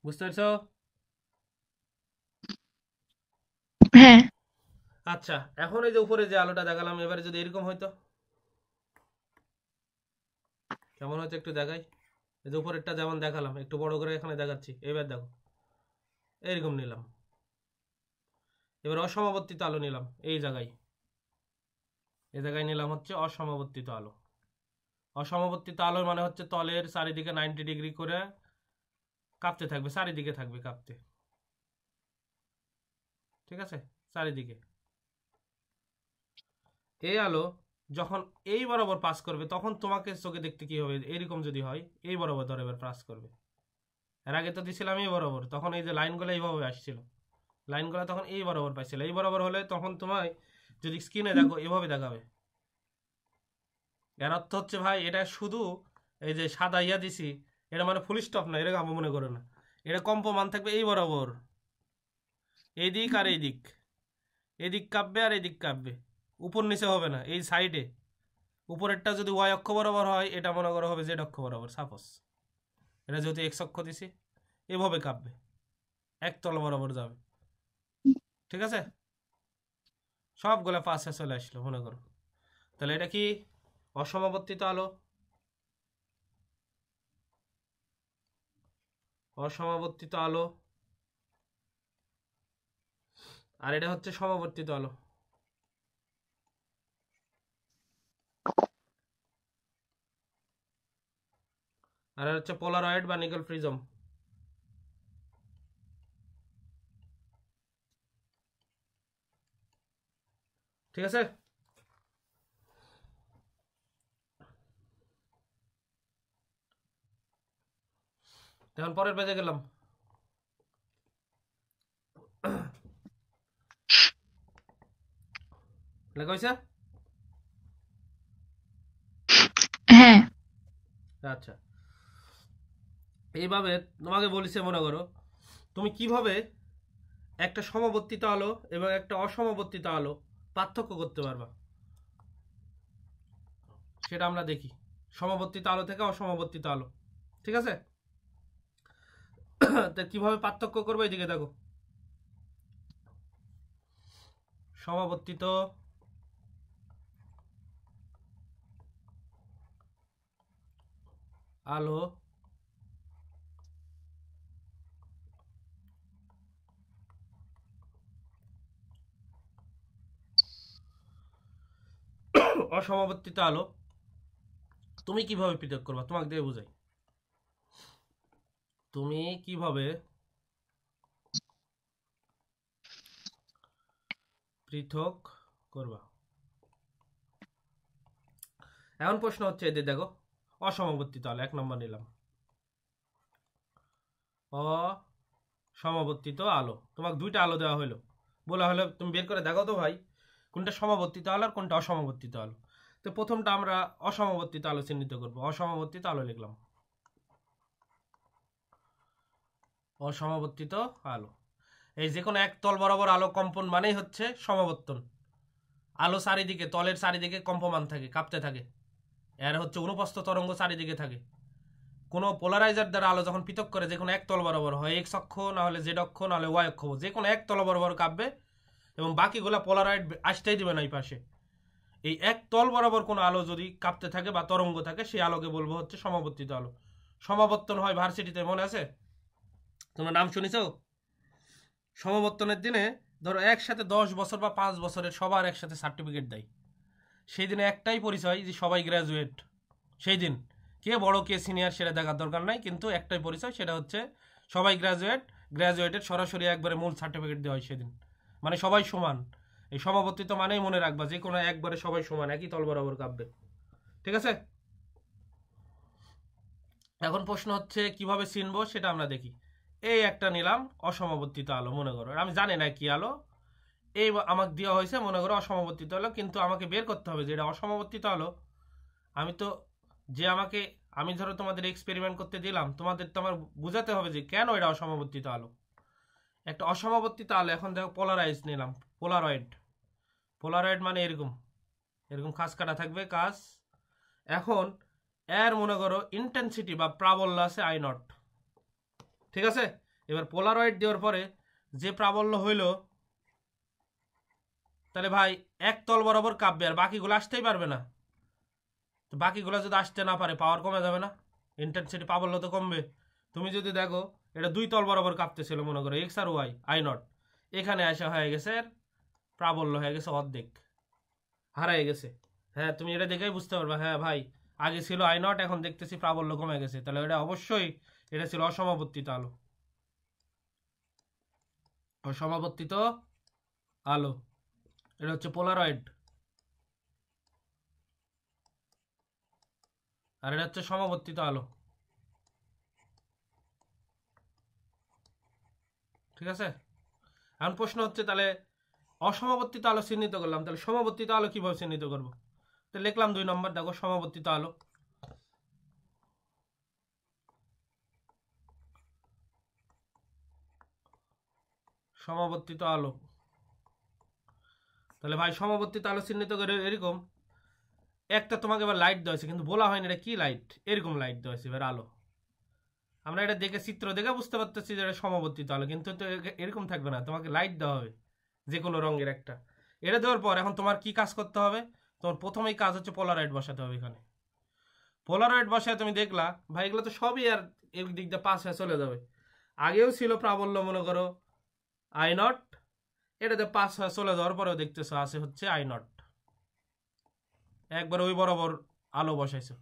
বুঝতে পারছো? হ্যাঁ। আচ্ছা, এখন এই যে উপরে যে আলোটা দেখালাম, এবারে যদি এরকম হইতো, কেমন হয়তো একটু দেখাই। এই যে উপরেরটা যেমন দেখালাম, একটু বড় করে এখানে দেখাচ্ছি, এবার দেখো, এরকম নিলাম। এবার অসমাবর্তিত আলো নিলাম, এই জায়গায় নিলাম হচ্ছে অসমাবর্তিত আলো। অসমাবর্তিত আলোর মানে হচ্ছে তলের চারিদিকে 90 ডিগ্রি করে কাঁপতে থাকবে, চারিদিকে থাকবে কাঁপতে। ঠিক আছে? চারিদিকে। এই আলো যখন এই বরাবর পাস করবে, তখন তোমাকে চোখে দেখতে কি হবে, এরকম যদি হয়, এই বরাবর ধরে এবার পাস করবে। এর আগে তো দিছিলাম এই বরাবর, তখন এই যে লাইনগুলো এইভাবে আসছিল, লাইনগুলো তখন এই বরাবর পাইছিল। এই বরাবর হলে তখন তোমায় যদি স্ক্রিনে দেখো, এভাবে দেখাবে। এর অর্থ হচ্ছে ভাই, এটা শুধু এই যে সাদা ইয়া দিছি, এটা মানে ফুল স্টপ না, এরকম আমি মনে করো না। এটা কম্পমান থাকবে এই বরাবর, এই দিক আর এই দিক, এদিক কাঁপবে আর এদিক কাঁপবে, উপর নিচে হবে না, এই সাইডে। উপরেরটা যদি ওয়াই অক্ষ বরাবর হয়, এটা মনে করা হবে জেড অক্ষ বরাবর, সাপোজ। এটা যেহেতু এক্স অক্ষ দিছি, এভাবে কাঁপবে, একতল বরাবর যাবে। ঠিক আছে? সবগুলো পাশে চলে আসলো মনে করো। তাহলে এটা কি অসমাবর্তিত আলো? অসমাবর্তিত আলো। আর এটা হচ্ছে সমাবর্তিত আলো। আর এটা হচ্ছে পোলারয়েড বা নিকেল প্রিজম। ঠিক আছে? এখন পরের পেজে গেলাম। লেখা হয়েছে? হ্যাঁ। আচ্ছা, এইভাবে তোমাকে বলেছে, মনে করো তুমি কিভাবে একটা সমবর্তিত আলো এবং একটা অসমবর্তিত আলো পার্থক্য করতে পারবা, সেটা আমরা দেখি। সমবর্তিত আলো থেকে অসমবর্তিত আলো। ঠিক আছে? তা কিভাবে পার্থক্য করবো, এদিকে দেখো। সমবর্তিত আলো অসমবর্তিত আলো তুমি কিভাবে পৃথক করবা, তোমাকে দিয়ে বুঝাই। তুমি কিভাবে পৃথক করবা। এখন প্রশ্ন হচ্ছে, এদের দেখো, অসমবর্তিত আলো, 1 নম্বর নিলাম। অসমবর্তিত আলো, তোমাকে 2টা আলো দেওয়া হলো, বলা হলো তুমি বের করে দেখো তো ভাই কোনটা সমবর্তিত আলো আর কোনটা অসমবর্তিত আলো। তো প্রথমটা আমরা অসমবর্তিত আলো চিহ্নিত করব। অসমবর্তিত আলো লিখলাম, অসমবর্তিত আলো। এই যে কোনো এক তল বরাবর আলো কম্পন মানেই হচ্ছে সমবর্তন। আলো চারিদিকে, তলের চারিদিকে কম্পমান থাকে, কাঁপতে থাকে, এর হচ্ছে অনুপস্থ তরঙ্গ চারিদিকে থাকে। কোনো পোলারাইজার দ্বারা আলো যখন পৃথক করে, যে কোনো এক তল বরাবর, হয় এক্স অক্ষ, না হলে জেড অক্ষ, না হলে ওয়াই অক্ষ, যে কোনো এক তল বরাবর কাঁপবে এবং বাকিগুলা পোলারাইড আসতেই দিবে না এই পাশে। এই এক তল বরাবর কোনো আলো যদি কাঁপতে থাকে বা তরঙ্গ থাকে, সেই আলোকে বলবো হচ্ছে সমবর্তিত আলো। সমাবর্তন হয় ভার্সিটিতে, মনে আছে? তোমরা নাম শুনেছো? সমাবর্তনের দিনে ধরো একসাথে 10 বছর বা 5 বছরের সবার একসাথে সার্টিফিকেট দেয়। সেই দিনে একটাই পরিচয় যে সবাই গ্র্যাজুয়েট। সেই দিন কে বড় কে সিনিয়র সেটা দেখার দরকার নাই, কিন্তু একটাই পরিচয়, সেটা হচ্ছে সবাই গ্র্যাজুয়েট। গ্র্যাজুয়েটের সরাসরি একবারে মূল সার্টিফিকেট দেওয়া হয় সেদিন, মানে সবাই সমান। এই সমাবর্তিত মানেই মনে রাখবা যে কোনো একবারে সবাই সমান, একই তল বরাবর কাঁপবে। ঠিক আছে? এখন প্রশ্ন হচ্ছে কিভাবে চিনবো সেটা আমরা দেখি। এই একটা নিলাম অসমবর্তিত আলো, মনে করো আমি জানি না কি আলো, এই আমাকে দেওয়া হয়েছে মনে করো অসমবর্তিত আলো, কিন্তু আমাকে বের করতে হবে যে এটা অসমবর্তিত আলো। আমি তো যে আমাকে, আমি ধরো তোমাদের এক্সপেরিমেন্ট করতে দিলাম, তোমাদের তো আমার বুঝাতে হবে যে কেন এটা অসমবর্তিত আলো। একটা অসমবর্তিত আলো, এখন দেখো পোলারাইজ নিলাম, পোলারয়েড। পোলারয়েড মানে এরকম এরকম খাস কাটা থাকবে কাজ। এখন এর মনে করো ইন্টেন্সিটি বা প্রাবল্য আছে আই নট। ঠিক আছে? এবার পোলারয়েড দেওয়ার পরে যে প্রাবল্য হইল, তাহলে ভাই এক তল বরাবর কাঁপবে আর বাকিগুলো আসতেই পারবে না। তো বাকিগুলো যদি আসতে না পারে, পাওয়ার কমে যাবে না? ইন্টেন্সিটি প্রাবল্য তো কমবে। তুমি যদি দেখো এটা 2 তল বরাবর কাঁপতেছিল মনে করো, এক্স আর ওয়াই, আই নট, এখানে আসা হয়ে গেছে প্রাবল্য হয়ে গেছে অর্ধেক, হারাই গেছে। হ্যাঁ, তুমি এটা দেখেই বুঝতে পারবে, হ্যাঁ ভাই আগে ছিল আই নট, এখন দেখতেছি প্রাবল্য কমে গেছে, তাহলে এটা অবশ্যই এটা ছিল অসমবর্তিত আলো। অসমবর্তিত আলো, এটা হচ্ছে পোলারয়েড, আর এটা হচ্ছে সমবর্তিত আলো। ঠিক আছে? এখন প্রশ্ন হচ্ছে তাহলে অসমবর্তিত আলো চিহ্নিত করলাম, তাহলে সমবর্তিত আলো কিভাবে চিহ্নিত করবো? তো লিখলাম 2 নম্বর, দেখো সমবর্তিত আলো। সমবর্তিত আলো, তাহলে ভাই সমবর্তিত আলো চিহ্নিত করে এরকম একটা তোমাকে এবার লাইট দেওয়া হয়েছে, কিন্তু বলা হয়নি এটা কি লাইট। এরকম লাইট দেওয়া হয়েছে এবার আলো, আমরা এটা দেখে চিত্র দেখে বুঝতে পারতেছি যে এটা সমবর্তিত আলো, কিন্তু তো এরকম থাকবে না, তোমাকে লাইট দেওয়া হবে যে কোনো রঙের একটা। এটা দেওয়ার পর এখন তোমার কি কাজ করতে হবে? তোমার প্রথমেই কাজ হচ্ছে পোলারয়েড বসাতে হবে। এখানে পোলারয়েড বসায় তুমি দেখলা ভাই এগুলো তো সবই আর এক দিক দিয়ে পাস হয়ে চলে যাবে। আগেও ছিল প্রাবল্য মনে করো আই নট, এটাতে পাস হয়ে চলে যাওয়ার পরেও দেখতেছো আছে হচ্ছে আই নট, একবার ওই বরাবর আলো বসাইছো,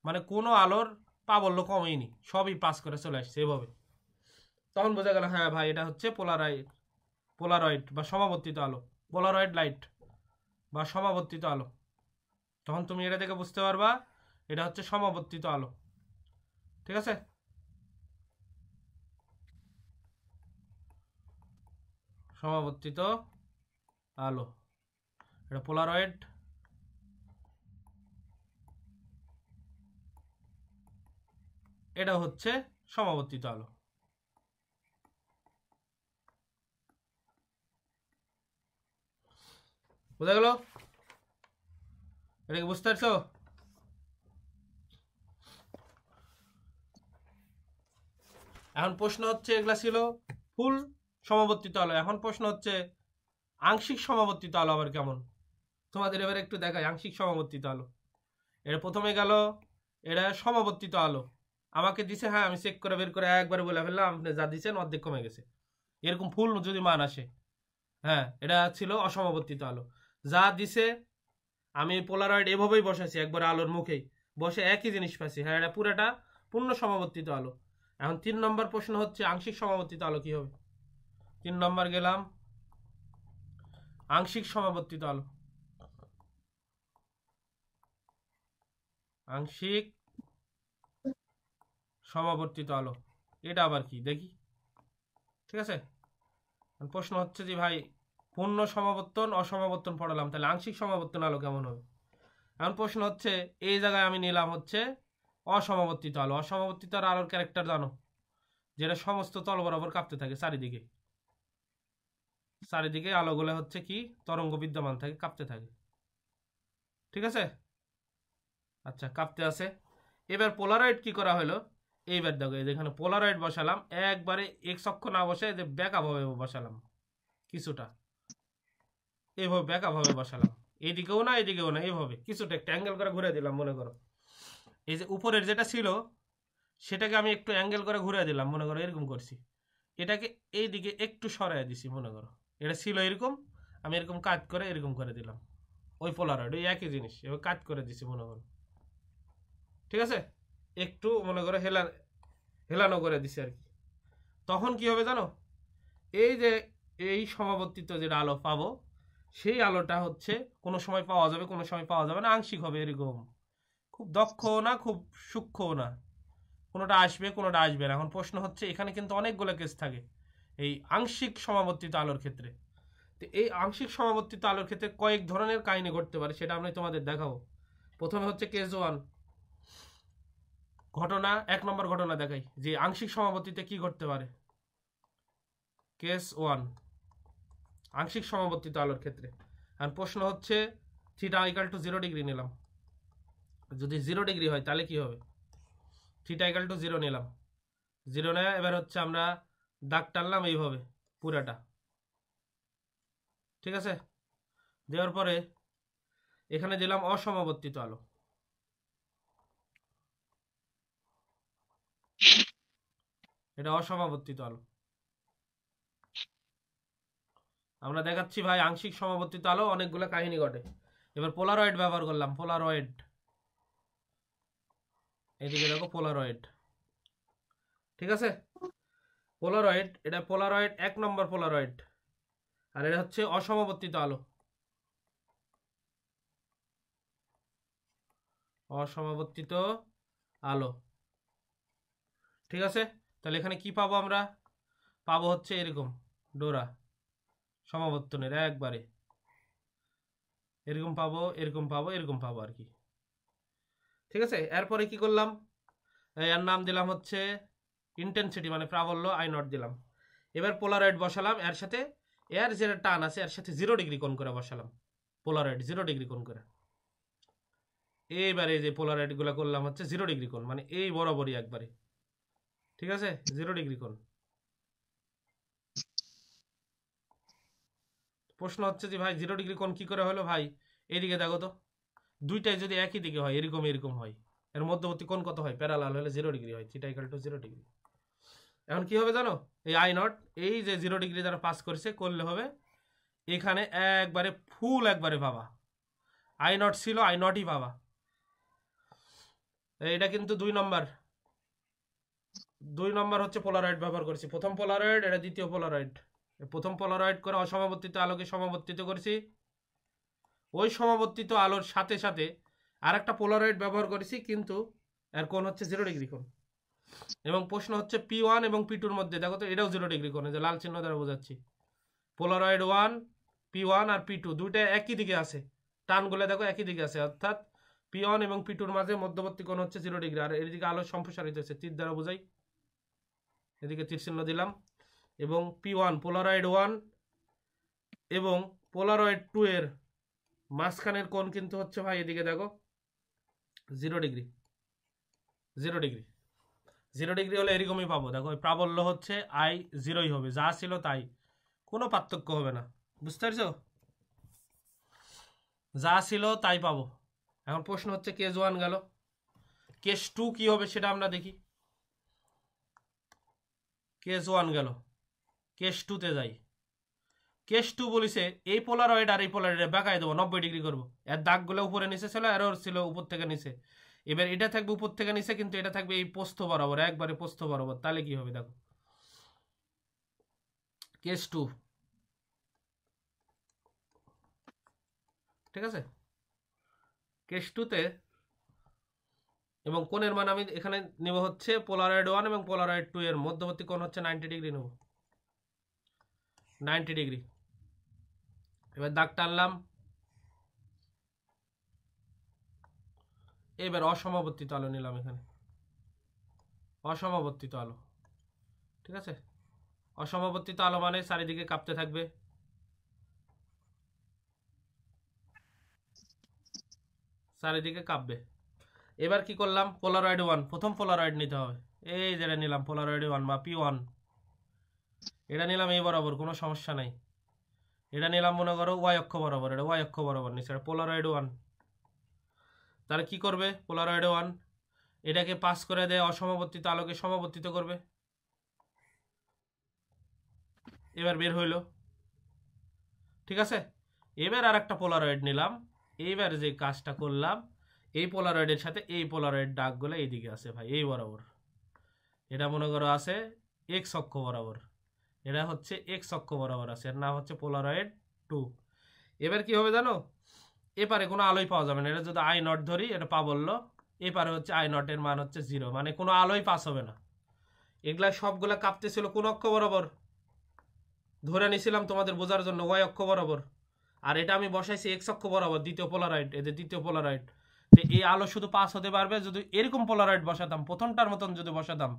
মানে কোনো আলোর প্রাবল্য কমেইনি, সবই পাস করে চলে আসছে এভাবে। তখন বোঝা গেল হ্যাঁ ভাই এটা হচ্ছে পোলারয়েড বা সমাবর্তিত আলো, পোলারয়েড লাইট বা সমাবর্তিত আলো। তখন তুমি এটা দেখে বুঝতে পারবা এটা হচ্ছে সমাবর্তিত আলো। ঠিক আছে? সমাবর্তিত আলো, এটা পোলারয়েড, এটা হচ্ছে সমাবর্তিত আলো। বোঝা গেল? এটা কি বুঝতে পারছো? এখন প্রশ্ন হচ্ছে এগুলা ছিল ফুল সমবর্তিত আলো, এখন প্রশ্ন হচ্ছে আংশিক সমবর্তিত আলো আবার কেমন। তোমাদের এবার একটু দেখাই আংশিক সমবর্তিত আলো। এটা প্রথমে গেল এটা সমবর্তিত আলো আমাকে দিছে, হ্যাঁ আমি চেক করে বের করে একবারে বলে ফেললাম আপনি যা দিচ্ছেন অর্ধেক কমে গেছে, এরকম ফুল যদি মান আসে, হ্যাঁ এটা ছিল অসমবর্তিত আলো। যা দিছে আমি পোলারয়েড এভাবেই বসাইছি একবার আলোর মুখেই বসে একই জিনিস পাচ্ছি, হ্যাঁ এটা পুরোটা পূর্ণ সমবর্তিত আলো। এখন 3 নম্বর প্রশ্ন হচ্ছে আংশিক সমবর্তিত আলো কি হবে। 3 নম্বর গেলাম আংশিক সমবর্তিত আলো। আংশিক সমাবর্তিত আলো, এটা আবার কি দেখি। ঠিক আছে, প্রশ্ন হচ্ছে যে ভাই পূর্ণ সমাবর্তন অসমাবর্তন পড়ালাম, তাহলে আংশিক সমাবর্তন আলো কেমন হবে। এখন প্রশ্ন হচ্ছে এই জায়গায় আমি নিলাম হচ্ছে অসমাবর্তিত আলো। অসমাবর্তিত আলোর ক্যারেক্টার জানো, যেটা সমস্ত তল বরাবর কাঁপতে থাকে, চারিদিকে চারিদিকে আলোগুলো হচ্ছে কি তরঙ্গ বিদ্যমান থাকে, কাঁপতে থাকে। ঠিক আছে, আচ্ছা কাঁপতে আছে। এবার পোলারয়েড কি করা হলো, এইবার দেখো যেখানে পোলারয়েড বসালাম একবারে এক্স অক্ষ না বসে যে ব্যাকা ভাবে বসালাম, কিছুটা এইভাবে ব্যাকা ভাবে বসালাম, এইদিকেও না এইদিকেও না, এইভাবে কিছুটা একটা অ্যাঙ্গেল করে ঘুরে দিলাম। মনে করো এই যে উপরের যেটা ছিল সেটাকে আমি একটু অ্যাঙ্গেল করে ঘুরে দিলাম, মনে করো এরকম করছি, এটাকে এই দিকে একটু সরাই দিছি। মনে করো এটা ছিল এরকম, আমি এরকম কাট করে এরকম করে দিলাম, ওই পোলারয়েড ওই একই জিনিস এবার কাট করে দিছি মনে করো। ঠিক আছে, একটু মনে করো হেলানো করে দিছি আর কি। তখন কি হবে জানো, এই যে এই সমাবর্তিত যেটা আলো পাবো, সেই আলোটা হচ্ছে কোনো সময় পাওয়া যাবে কোনো সময় পাওয়া যাবে না, আংশিক হবে এরকম, খুব দক্ষও না খুব সূক্ষ্মও না, কোনোটা আসবে কোনোটা আসবে না। এখন প্রশ্ন হচ্ছে এখানে কিন্তু অনেকগুলো কেস থাকে এই আংশিক সমাবর্তিত আলোর ক্ষেত্রে। তো এই আংশিক সমাবর্তিত আলোর ক্ষেত্রে কয়েক ধরনের কাহিনী ঘটতে পারে, সেটা আমি তোমাদের দেখাবো। প্রথমে হচ্ছে কেস ওয়ান ঘটনা, 1 নম্বর ঘটনা দেখাই যে আংশিক সমাবর্তিতে কি ঘটতে পারে। কেস ওয়ান আংশিক সমাবর্তিত আলোর ক্ষেত্রে। আর প্রশ্ন হচ্ছে থিটা ইকাল টু 0 ডিগ্রি নিলাম, যদি 0 ডিগ্রি হয় তাহলে কি হবে। থিটা ইকাল টু 0 নিলাম, 0 নেয় এবার হচ্ছে আমরা দাগ টানলাম এইভাবে পুরাটা। ঠিক আছে, দেওয়ার পরে এখানে দিলাম অসমাবর্তিত আলো, এটা অসমাবর্তিত আলো। আমরা দেখাচ্ছি ভাই আংশিক সমাবর্তিত আলো অনেকগুলো কাহিনী ঘটে। এবার পোলারয়েড ব্যবহার করলাম, পোলারয়েড এদিকে দেখো পোলারয়েড। ঠিক আছে, পোলারয়েড এটা পোলারয়েড 1 নম্বর পোলারয়েড, আর এটা হচ্ছে অসমাবর্তিত আলো, অসমাবর্তিত আলো। ঠিক আছে, তাহলে এখানে কি পাবো আমরা, পাবো হচ্ছে এরকম ডোরা সমাবর্তনের একবারে এরকম পাবো এরকম পাবো এরকম পাবো আর কি। ঠিক আছে, এরপরে কি করলাম, এর নাম দিলাম হচ্ছে ইন্টেন্সিটি মানে প্রাবল্য I0 দিলাম। এবার পোলারয়েড বসালাম, এর সাথে এর যেটা টান আছে এর সাথে 0 ডিগ্রি কোণ করে বসালাম, পোলারয়েড 0 ডিগ্রি কোণ করে। এইবারে যে পোলারয়েড গুলো করলাম হচ্ছে 0 ডিগ্রি কোণ, মানে এই বরাবরই একবারে। ঠিক আছে, 0 ডিগ্রি কোণ। প্রশ্ন হচ্ছে যে ভাই 0 ডিগ্রি কোণ কি করে হলো ভাই, এইদিকে দেখো তো, দুইটাই যদি একই দিকে হয় এরকম এরকম হয়, এর মধ্যবর্তী কোণ কত হয়, প্যারালাল হলে 0 ডিগ্রি হয়, থিটা ইকাল টু 0 ডিগ্রি। এখন কি হবে জানো, এই I0 এই যে 0 ডিগ্রি যারা পাস করছে করলে হবে এখানে একবারে ফুল একবারে পাবা, I0 ছিল I0ই পাবা। এটা কিন্তু 2 নম্বর, 2 নম্বর হচ্ছে পোলারয়েড ব্যবহার করছি, প্রথম পোলারয়েড এটা দ্বিতীয় পোলারয়েড। প্রথম পোলারয়েড করে অসমাবর্তিত আলোকে সমাবর্তিত করেছি, ওই সমাবর্তিত আলোর সাথে সাথে আর একটা পোলারয়েড ব্যবহার করেছি, কিন্তু এর কোণ হচ্ছে 0 ডিগ্রি কোণ। এবং প্রশ্ন হচ্ছে P1 এবং P2-র মধ্যে দেখো তো, এটাও 0 ডিগ্রি কোণ, যে লাল চিহ্ন দ্বারা বোঝাচ্ছি। পোলারয়েড 1 P1 আর P2 দুইটা একই দিকে আছে, টানগুলো দেখো একই দিকে আছে, অর্থাৎ P1 এবং P2-র মাঝে মধ্যবর্তী কোণ হচ্ছে 0 ডিগ্রি। আর এদিকে আলো সম্প্রসারিত হচ্ছে, তীর দ্বারা বোঝাই, এদিকে তীর চিহ্ন দিলাম। এবং P1 পোলারয়েড 1 এবং পোলারয়েড 2 এর মাঝখানের কোণ কিন্তু হচ্ছে ভাই এদিকে দেখো 0 ডিগ্রি, 0 ডিগ্রি। 0 ডিগ্রি হলে এরকমই পাবো, দেখো প্রাবল্য হচ্ছে I0ই হবে, যা ছিল তাই, কোনো পার্থক্য হবে না। বুঝতে পারছো, যা ছিল তাই পাবো। এখন প্রশ্ন হচ্ছে কেস 1 গেল, কেস 2 কি হবে সেটা আমরা দেখি। কেস 1 গেল, কেস 2-তে যাই। কেস 2 বলিছে এই পোলারয়েড আর এই পোলারয়েড বাঁকায় দেবো, 90 ডিগ্রি করবো, এর দাগগুলো উপরে নিচে ছিল, এরও ছিল উপর থেকে নিচে। এবার এটা থাকবে উপর থেকে নিচে, কিন্তু এটা থাকবে এই প্রস্থ বরাবর, একবারে প্রস্থ বরাবর। তাহলে কি হবে দেখো, কেস 2। ঠিক আছে, কেস 2-তে এবং কোণের মান আমি এখানে নেব হচ্ছে পোলারয়েড 1 এবং পোলারয়েড 2 এর মধ্যবর্তী কোণ হচ্ছে 90 ডিগ্রি নেব, 90 ডিগ্রি। এবার দাগ টানলাম। এবার অসমবর্তিত আলো নিলাম এখানে, অসমবর্তিত আলো, ঠিক আছে। অসমবর্তিত আলো মানে চারিদিকে কাঁপতে থাকবে, চারিদিকে কাঁপবে। এবার কি করলাম, পোলারয়েড 1, প্রথম পোলারয়েড নিতে হবে। এই যেটা নিলাম পোলারয়েড 1 বা P1, এটা নিলাম এই বরাবর, কোনো সমস্যা নাই। এটা নিলাম মনে করো ওয়াই অক্ষ বরাবর, এটা ওয়াই অক্ষ বরাবর নিচ্ছে, এটা পোলারয়েড 1। তাহলে কি করবে পোলারয়েড 1, এটাকে পাস করে দেয় অসমবর্তিত আলোকে সমবর্তিত করবে। এবার বের হইল, ঠিক আছে। এবার আর একটা পোলারয়েড নিলাম। এইবার যে কাজটা করলাম, এই পোলারয়েডের সাথে এই পোলারয়েড ডাকগুলো এইদিকে আছে ভাই, এই বরাবর। এটা মনে করো আছে এক্স অক্ষ বরাবর, এটা হচ্ছে এক্স অক্ষ বরাবর আছে, এর নাম হচ্ছে পোলারয়েড 2। এবার কি হবে জানো, এপারে কোনো আলোই পাওয়া যাবে না। এটা যদি আই নট ধরি, এটা প্রাবল্য, এপারে হচ্ছে আই নটের মান হচ্ছে 0, মানে কোনো আলোই পাস হবে না। এগুলা সবগুলা কাঁপতেছিল কোন অক্ষ বরাবর, ধরে নিছিলাম তোমাদের বোঝার জন্য ওয়াই অক্ষ বরাবর, আর এটা আমি বসাইছি এক্স অক্ষ বরাবর, দ্বিতীয় পোলারয়েড, এদের দ্বিতীয় পোলারয়েড। এই আলো শুধু পাস হতে পারবে যদি এরকম পোলারয়েড বসাতাম, প্রথমটার মতন যদি বসাতাম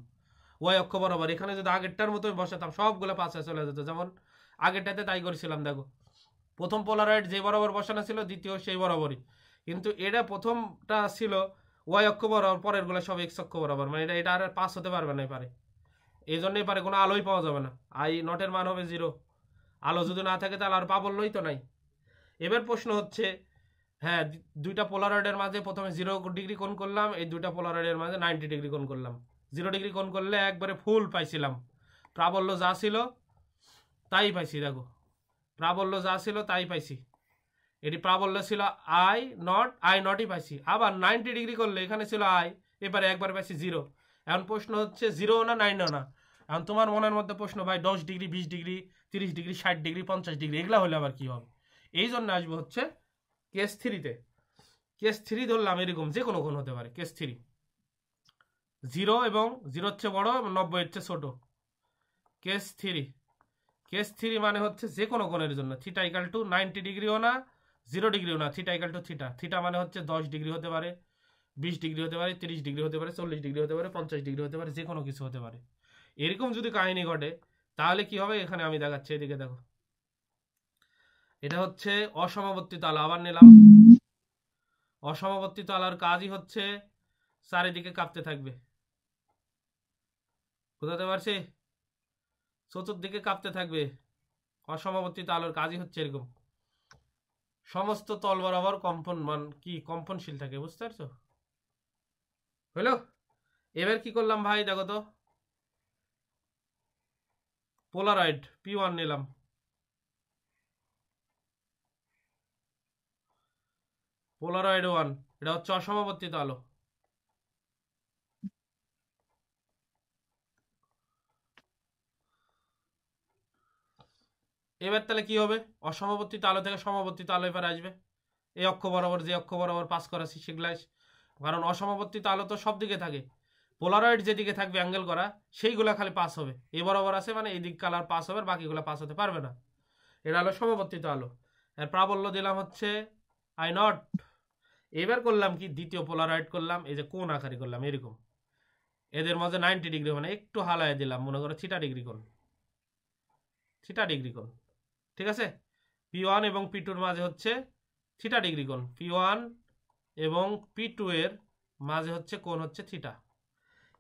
ওয়াই অক্ষ বরাবর, এখানে যদি আগেরটার মতোই বসাতাম সবগুলো পাশে চলে যেত, যেমন আগেরটাতে তাই করেছিলাম। দেখো প্রথম পোলারয়েড যে বরাবর বসানো ছিল, দ্বিতীয় সেই বরাবরই, কিন্তু এটা প্রথমটা ছিল ওয়াই অক্ষ বরাবর, পরের গুলো সব এক্স অক্ষ বরাবর, মানে এটা আর পাস হতে পারবে না এপারে। এই জন্যই পারে কোনো আলোই পাওয়া যাবে না, আই নটের মান হবে 0। আলো যদি না থাকে তাহলে আর প্রাবল্যই তো নাই। এবার প্রশ্ন হচ্ছে, হ্যাঁ দুইটা পোলারয়েডের মাঝে প্রথমে 0 ডিগ্রি কোণ করলাম, এই দুইটা পোলারয়েডের মাঝে 90 ডিগ্রি কোণ করলাম। 0 ডিগ্রি কোণ করলে একবারে ফুল পাইছিলাম, প্রাবল্য যা ছিল তাই পাইছি। দেখো প্রাবল্য যা ছিল তাই পাইছি, এটি প্রাবল্য ছিল আই নটই পাইছি। আবার 90 ডিগ্রি করলে এখানে ছিল আই, এবারে একবার পাইছি 0। এখন প্রশ্ন হচ্ছে 0 না 9 না। এখন তোমার মনের মধ্যে প্রশ্ন, ভাই 10 degree 20 degree 30 degree 60 degree 50 degree এগুলা হলে আবার কি হবে। এই জন্য আসবো হচ্ছে কেস 3-তে। কেস 3 ধরলাম এরকম যে কোনো কোণ হতে পারে। কেস 3 0 এবং 0 হচ্ছে বড়, 90 হচ্ছে ছোট। কেস 3, কেস 3 মানে হচ্ছে যে কোনো কোণের জন্য থিটা ইকাল টু 90 ডিগ্রিও না 0 ডিগ্রিও না, theta equal to theta. Theta মানে হচ্ছে 10 ডিগ্রি হতে পারে, 20 ডিগ্রি হতে পারে, 30 ডিগ্রি হতে পারে, 40 ডিগ্রি হতে পারে, 50 ডিগ্রি হতে পারে, যে কোনো কিছু হতে পারে। এরকম যদি কাহিনী ঘটে তাহলে কি হবে, এখানে আমি দেখাচ্ছি, এদিকে দেখো। এটা হচ্ছে অসমবর্তিত আলো, আবার নিলাম। অসমবর্তিত আলোর কাজই হচ্ছে চারিদিকে কাঁপতে থাকবে, বুঝতে পারছি, চতুর্দিকে কাঁপতে থাকবে। অসমবর্তিত আলোর কাজই হচ্ছে এরকম, সমস্ত তল বরাবর কম্পন মান কি কম্পনশীল থাকে, বুঝতে পারছো হলো। এবার কি করলাম ভাই দেখো তো, পোলারয়েড P1 নিলাম, পোলারয়েড 1, এটা হচ্ছে অসমবর্তিত আলো। এবার তাহলে কি হবে, অসমবর্তিত আলো থেকে সমবর্তিত আলো এবার আসবে, এই অক্ষ বরাবর যে অক্ষ বরাবর পাস করাছি সেগুলাই, কারণ অসমবর্তিত আলো তো সব দিকে থাকে, পোলারয়েড যেদিকে থাকবে অ্যাঙ্গেল করা সেইগুলা খালি পাস হবে, এই বরাবর আছে মানে এই দিক কালার পাস হবে, বাকিগুলো পাস হতে পারবে না। এটা হলো সমবর্তিত আলো। এর প্রাবল্য দিলাম হচ্ছে আই নট। এবার করলাম কি, দ্বিতীয় পোলারয়েড করলাম, এই যে কোণ আকারে করলাম এরকম, এদের মাঝে 90 ডিগ্রি মানে একটু হালায় দিলাম, মনে করো থিটা ডিগ্রি কোণ, থিটা ডিগ্রি কোণ, ঠিক আছে। P1 এবং P2 এর মাঝে হচ্ছে থিটা ডিগ্রি কোণ, P1 এবং P2 এর মাঝে হচ্ছে কোণ হচ্ছে থিটা।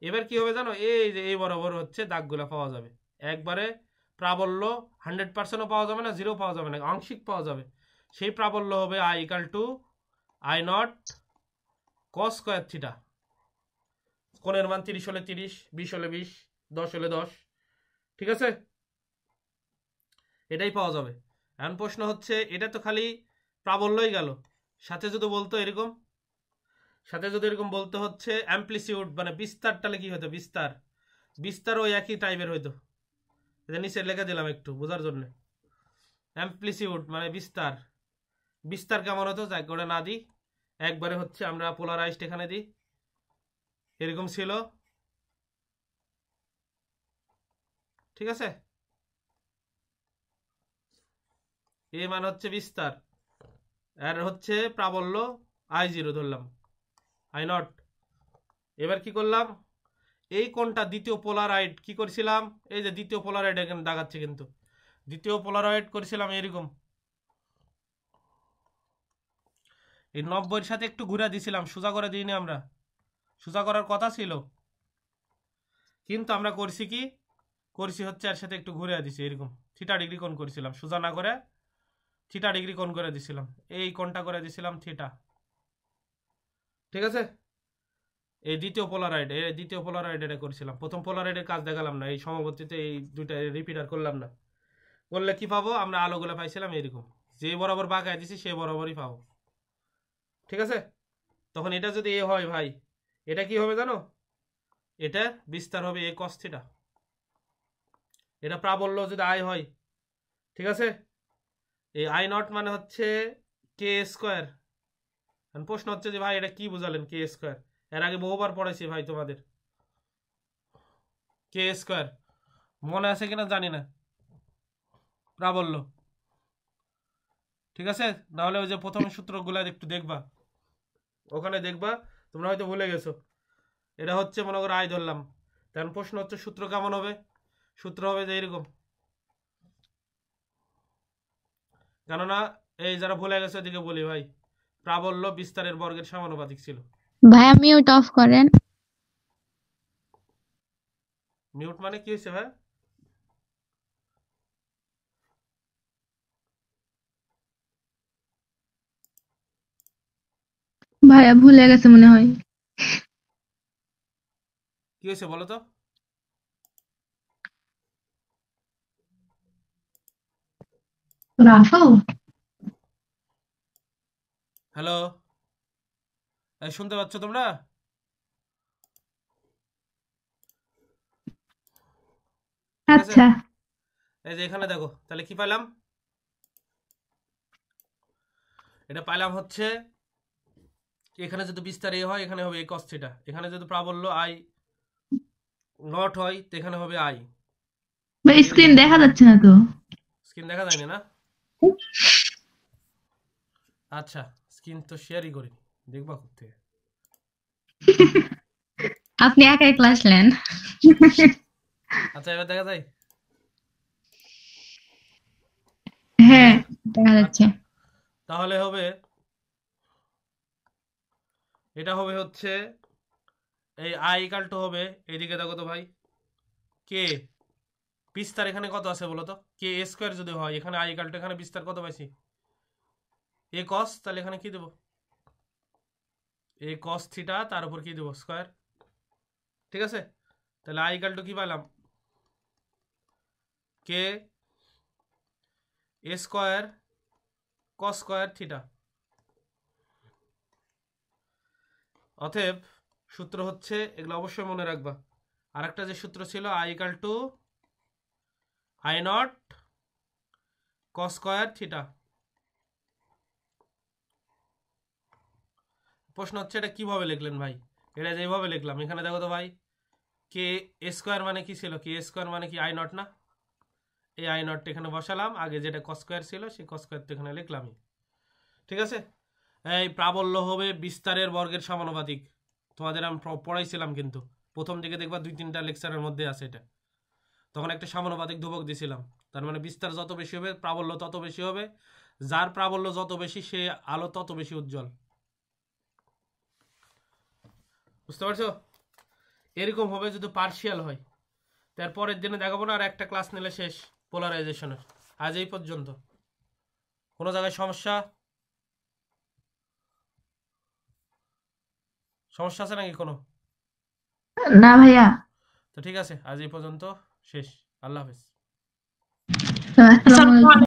এবার কি হবে জানো, এই যে এই বরাবর হচ্ছে দাগগুলো পাওয়া যাবে, একবারে প্রাবল্য 100%ও পাওয়া যাবে না, 0 পাওয়া যাবে না, আংশিক পাওয়া যাবে। সেই প্রাবল্য হবে I equal to I not cos square theta. কোণের মান 30 হলে 30, 20 হলে 20, 10 হলে 10, ঠিক আছে, এটাই পাওয়া যাবে। এখন প্রশ্ন হচ্ছে, এটা তো খালি প্রাবল্যই গেল, সাথে যদি বলতো এরকম, সাথে যদি এরকম বলতে হচ্ছে অ্যাম্পলিটিউড মানে বিস্তার, তাহলে কি হতো, বিস্তার, বিস্তার ওই একই টাইপের হইতো। এটা নিচে লিখে দিলাম একটু বোঝার জন্য, অ্যাম্পলিটিউড মানে বিস্তার, বিস্তার কেমন হতো যাই করে না দিই, একবারে হচ্ছে আমরা পোলারাইজড এখানে দিই, এরকম ছিল, ঠিক আছে। এ মান হচ্ছে বিস্তার, আর হচ্ছে প্রাবল্য I0 ধরলাম, I0। এবার কি করলাম, এই কোণটা দ্বিতীয় পোলারয়েড কি করছিলাম, এই যে দ্বিতীয় পোলারয়েড এখানে দেখাচ্ছে, কিন্তু দ্বিতীয় পোলারয়েড করেছিলাম এরকম, এই 90-এর সাথে একটু ঘুরে দিছিলাম, সোজা করে দিইনি আমরা, সোজা করার কথা ছিল, কিন্তু আমরা করছি কি, করছি হচ্ছে এর সাথে একটু ঘুরে দিছি এরকম, থিটা ডিগ্রি কোণ করেছিলাম, সোজা না করে থিটা ডিগ্রি কোণ করে দিছিলাম, এই কোণটা করে দিছিলাম থিটা, ঠিক আছে। এই দ্বিতীয় পোলারয়েড এটা করেছিলাম, প্রথম পোলারয়েডের কাজ দেখালাম না, এই সমবর্তীতে এই দুইটা রিপিট আর করলাম না। করলে কি পাবো আমরা, আলোগুলো পাইছিলাম এরকম, যে বরাবর বাঁকায় দিছি সে বরাবরই পাবো, ঠিক আছে। তখন এটা যদি এ হয় ভাই, এটা কি হবে জানো, এটা বিস্তার হবে এ কস থিটা, এটা প্রাবল্য যদি আই হয়, ঠিক আছে। এই I0 মানে হচ্ছে কে স্কোয়ার। প্রশ্ন হচ্ছে যে ভাই এটা কি বুঝালেন কে স্কোয়ার, এর আগে বহুবার পড়াইছি ভাই তোমাদের, কে স্কোয়ার মনে আছে কিনা জানি না, প্রাবল্য, ঠিক আছে। নাহলে ওই যে প্রথম সূত্রগুলো একটু দেখবা, ওখানে দেখবা, তোমরা হয়তো ভুলে গেছো। এটা হচ্ছে মনে করো আই ধরলাম, তখন প্রশ্ন হচ্ছে সূত্র কেমন হবে, সূত্র হবে যে এরকম, কেননা এই যারা ভুলে গেছে ওদিকে বলি ভাই, প্রাবল্য বিস্তারের বর্গের সমানুপাতিক ছিল। ভাইয়া মিউট অফ করেন। মিউট মানে কি হয়েছে ভাই, ভাইয়া ভুলে গেছে মনে হয়। কি হয়েছে বলো তো, রাফাও হ্যালো, শুনতে পাচ্ছ তোমরা, ঠিক আছে। আচ্ছা এই যে এখানে দেখো তাহলে কি পাইলাম, এটা পাইলাম হচ্ছে এখানে যদি বিস্তার এ হয় এখানে হবে cos থিটা, এখানে যদি প্রাবল্য I0 হয় তো এখানে হবে I। ভাই স্ক্রিন দেখা যাচ্ছে না তো। স্ক্রিন দেখা যায়নি না, আচ্ছা স্ক্রিন তো শেয়ারই করিনি, দেখবা কোথেকে, আপনি একাই ক্লাস নেন। আচ্ছা এবার দেখা যায়, হ্যাঁ দেখা যাচ্ছে। তাহলে হবে এটা হবে হচ্ছে এই I ইকাল টু হবে, এদিকে দেখো তো ভাই, কে বিস্তার এখানে কত আছে বলো তো, কে স্কোয়ার যদি হয়, এখানে I ইকাল টু, এখানে বিস্তার কত পাইছি এ কস, তাহলে এখানে কি দেবো এ কস থিটা, তার উপর কি দেবো স্কোয়ার, ঠিক আছে। তাহলে I ইকাল টু কি পাইলাম, কে এ স্কোয়ার কস স্কোয়ার থিটা। অতএব সূত্র হচ্ছে, এগুলো অবশ্যই মনে রাখবা, আর একটা যে সূত্র ছিল I equal to I0 cos square theta. প্রশ্ন হচ্ছে এটা কিভাবে লিখলেন ভাই, এটা যেভাবে লিখলাম, এখানে দেখো তো ভাই, কে স্কোয়ার মানে কি ছিল, কে স্কোয়ার মানে কি I0 না, এই I0 এখানে বসালাম, আগে যেটা কস স্কোয়ার ছিল সেই কস স্কোয়ার তো এখানে লিখলামই, ঠিক আছে। এই প্রাবল্য হবে বিস্তারের বর্গের সমানুপাতিক, তোমাদের আমি পড়াইছিলাম, কিন্তু প্রথম দিকে দেখবা 2-3টা লেকচারের মধ্যে আছে এটা, তখন একটা সমানুপাতিক ধ্রুবক দিছিলাম, তার মানে বিস্তার যত বেশি হবে প্রাবল্য তত বেশি হবে, যার প্রাবল্য যত বেশি সে আলো তত বেশি উজ্জ্বল, বুঝতে পারছো। এরকম হবে যদি পার্শিয়াল হয়, তারপরের দিনে দেখাবো না, আর একটা ক্লাস নিলে শেষ পোলারাইজেশনের। আজ এই পর্যন্ত, কোনো জায়গায় সমস্যা আছে নাকি কোনো, না ভাইয়া। তো ঠিক আছে আজ এই পর্যন্ত শেষ, আল্লাহ হাফেজ। আসসালামু আলাইকুম।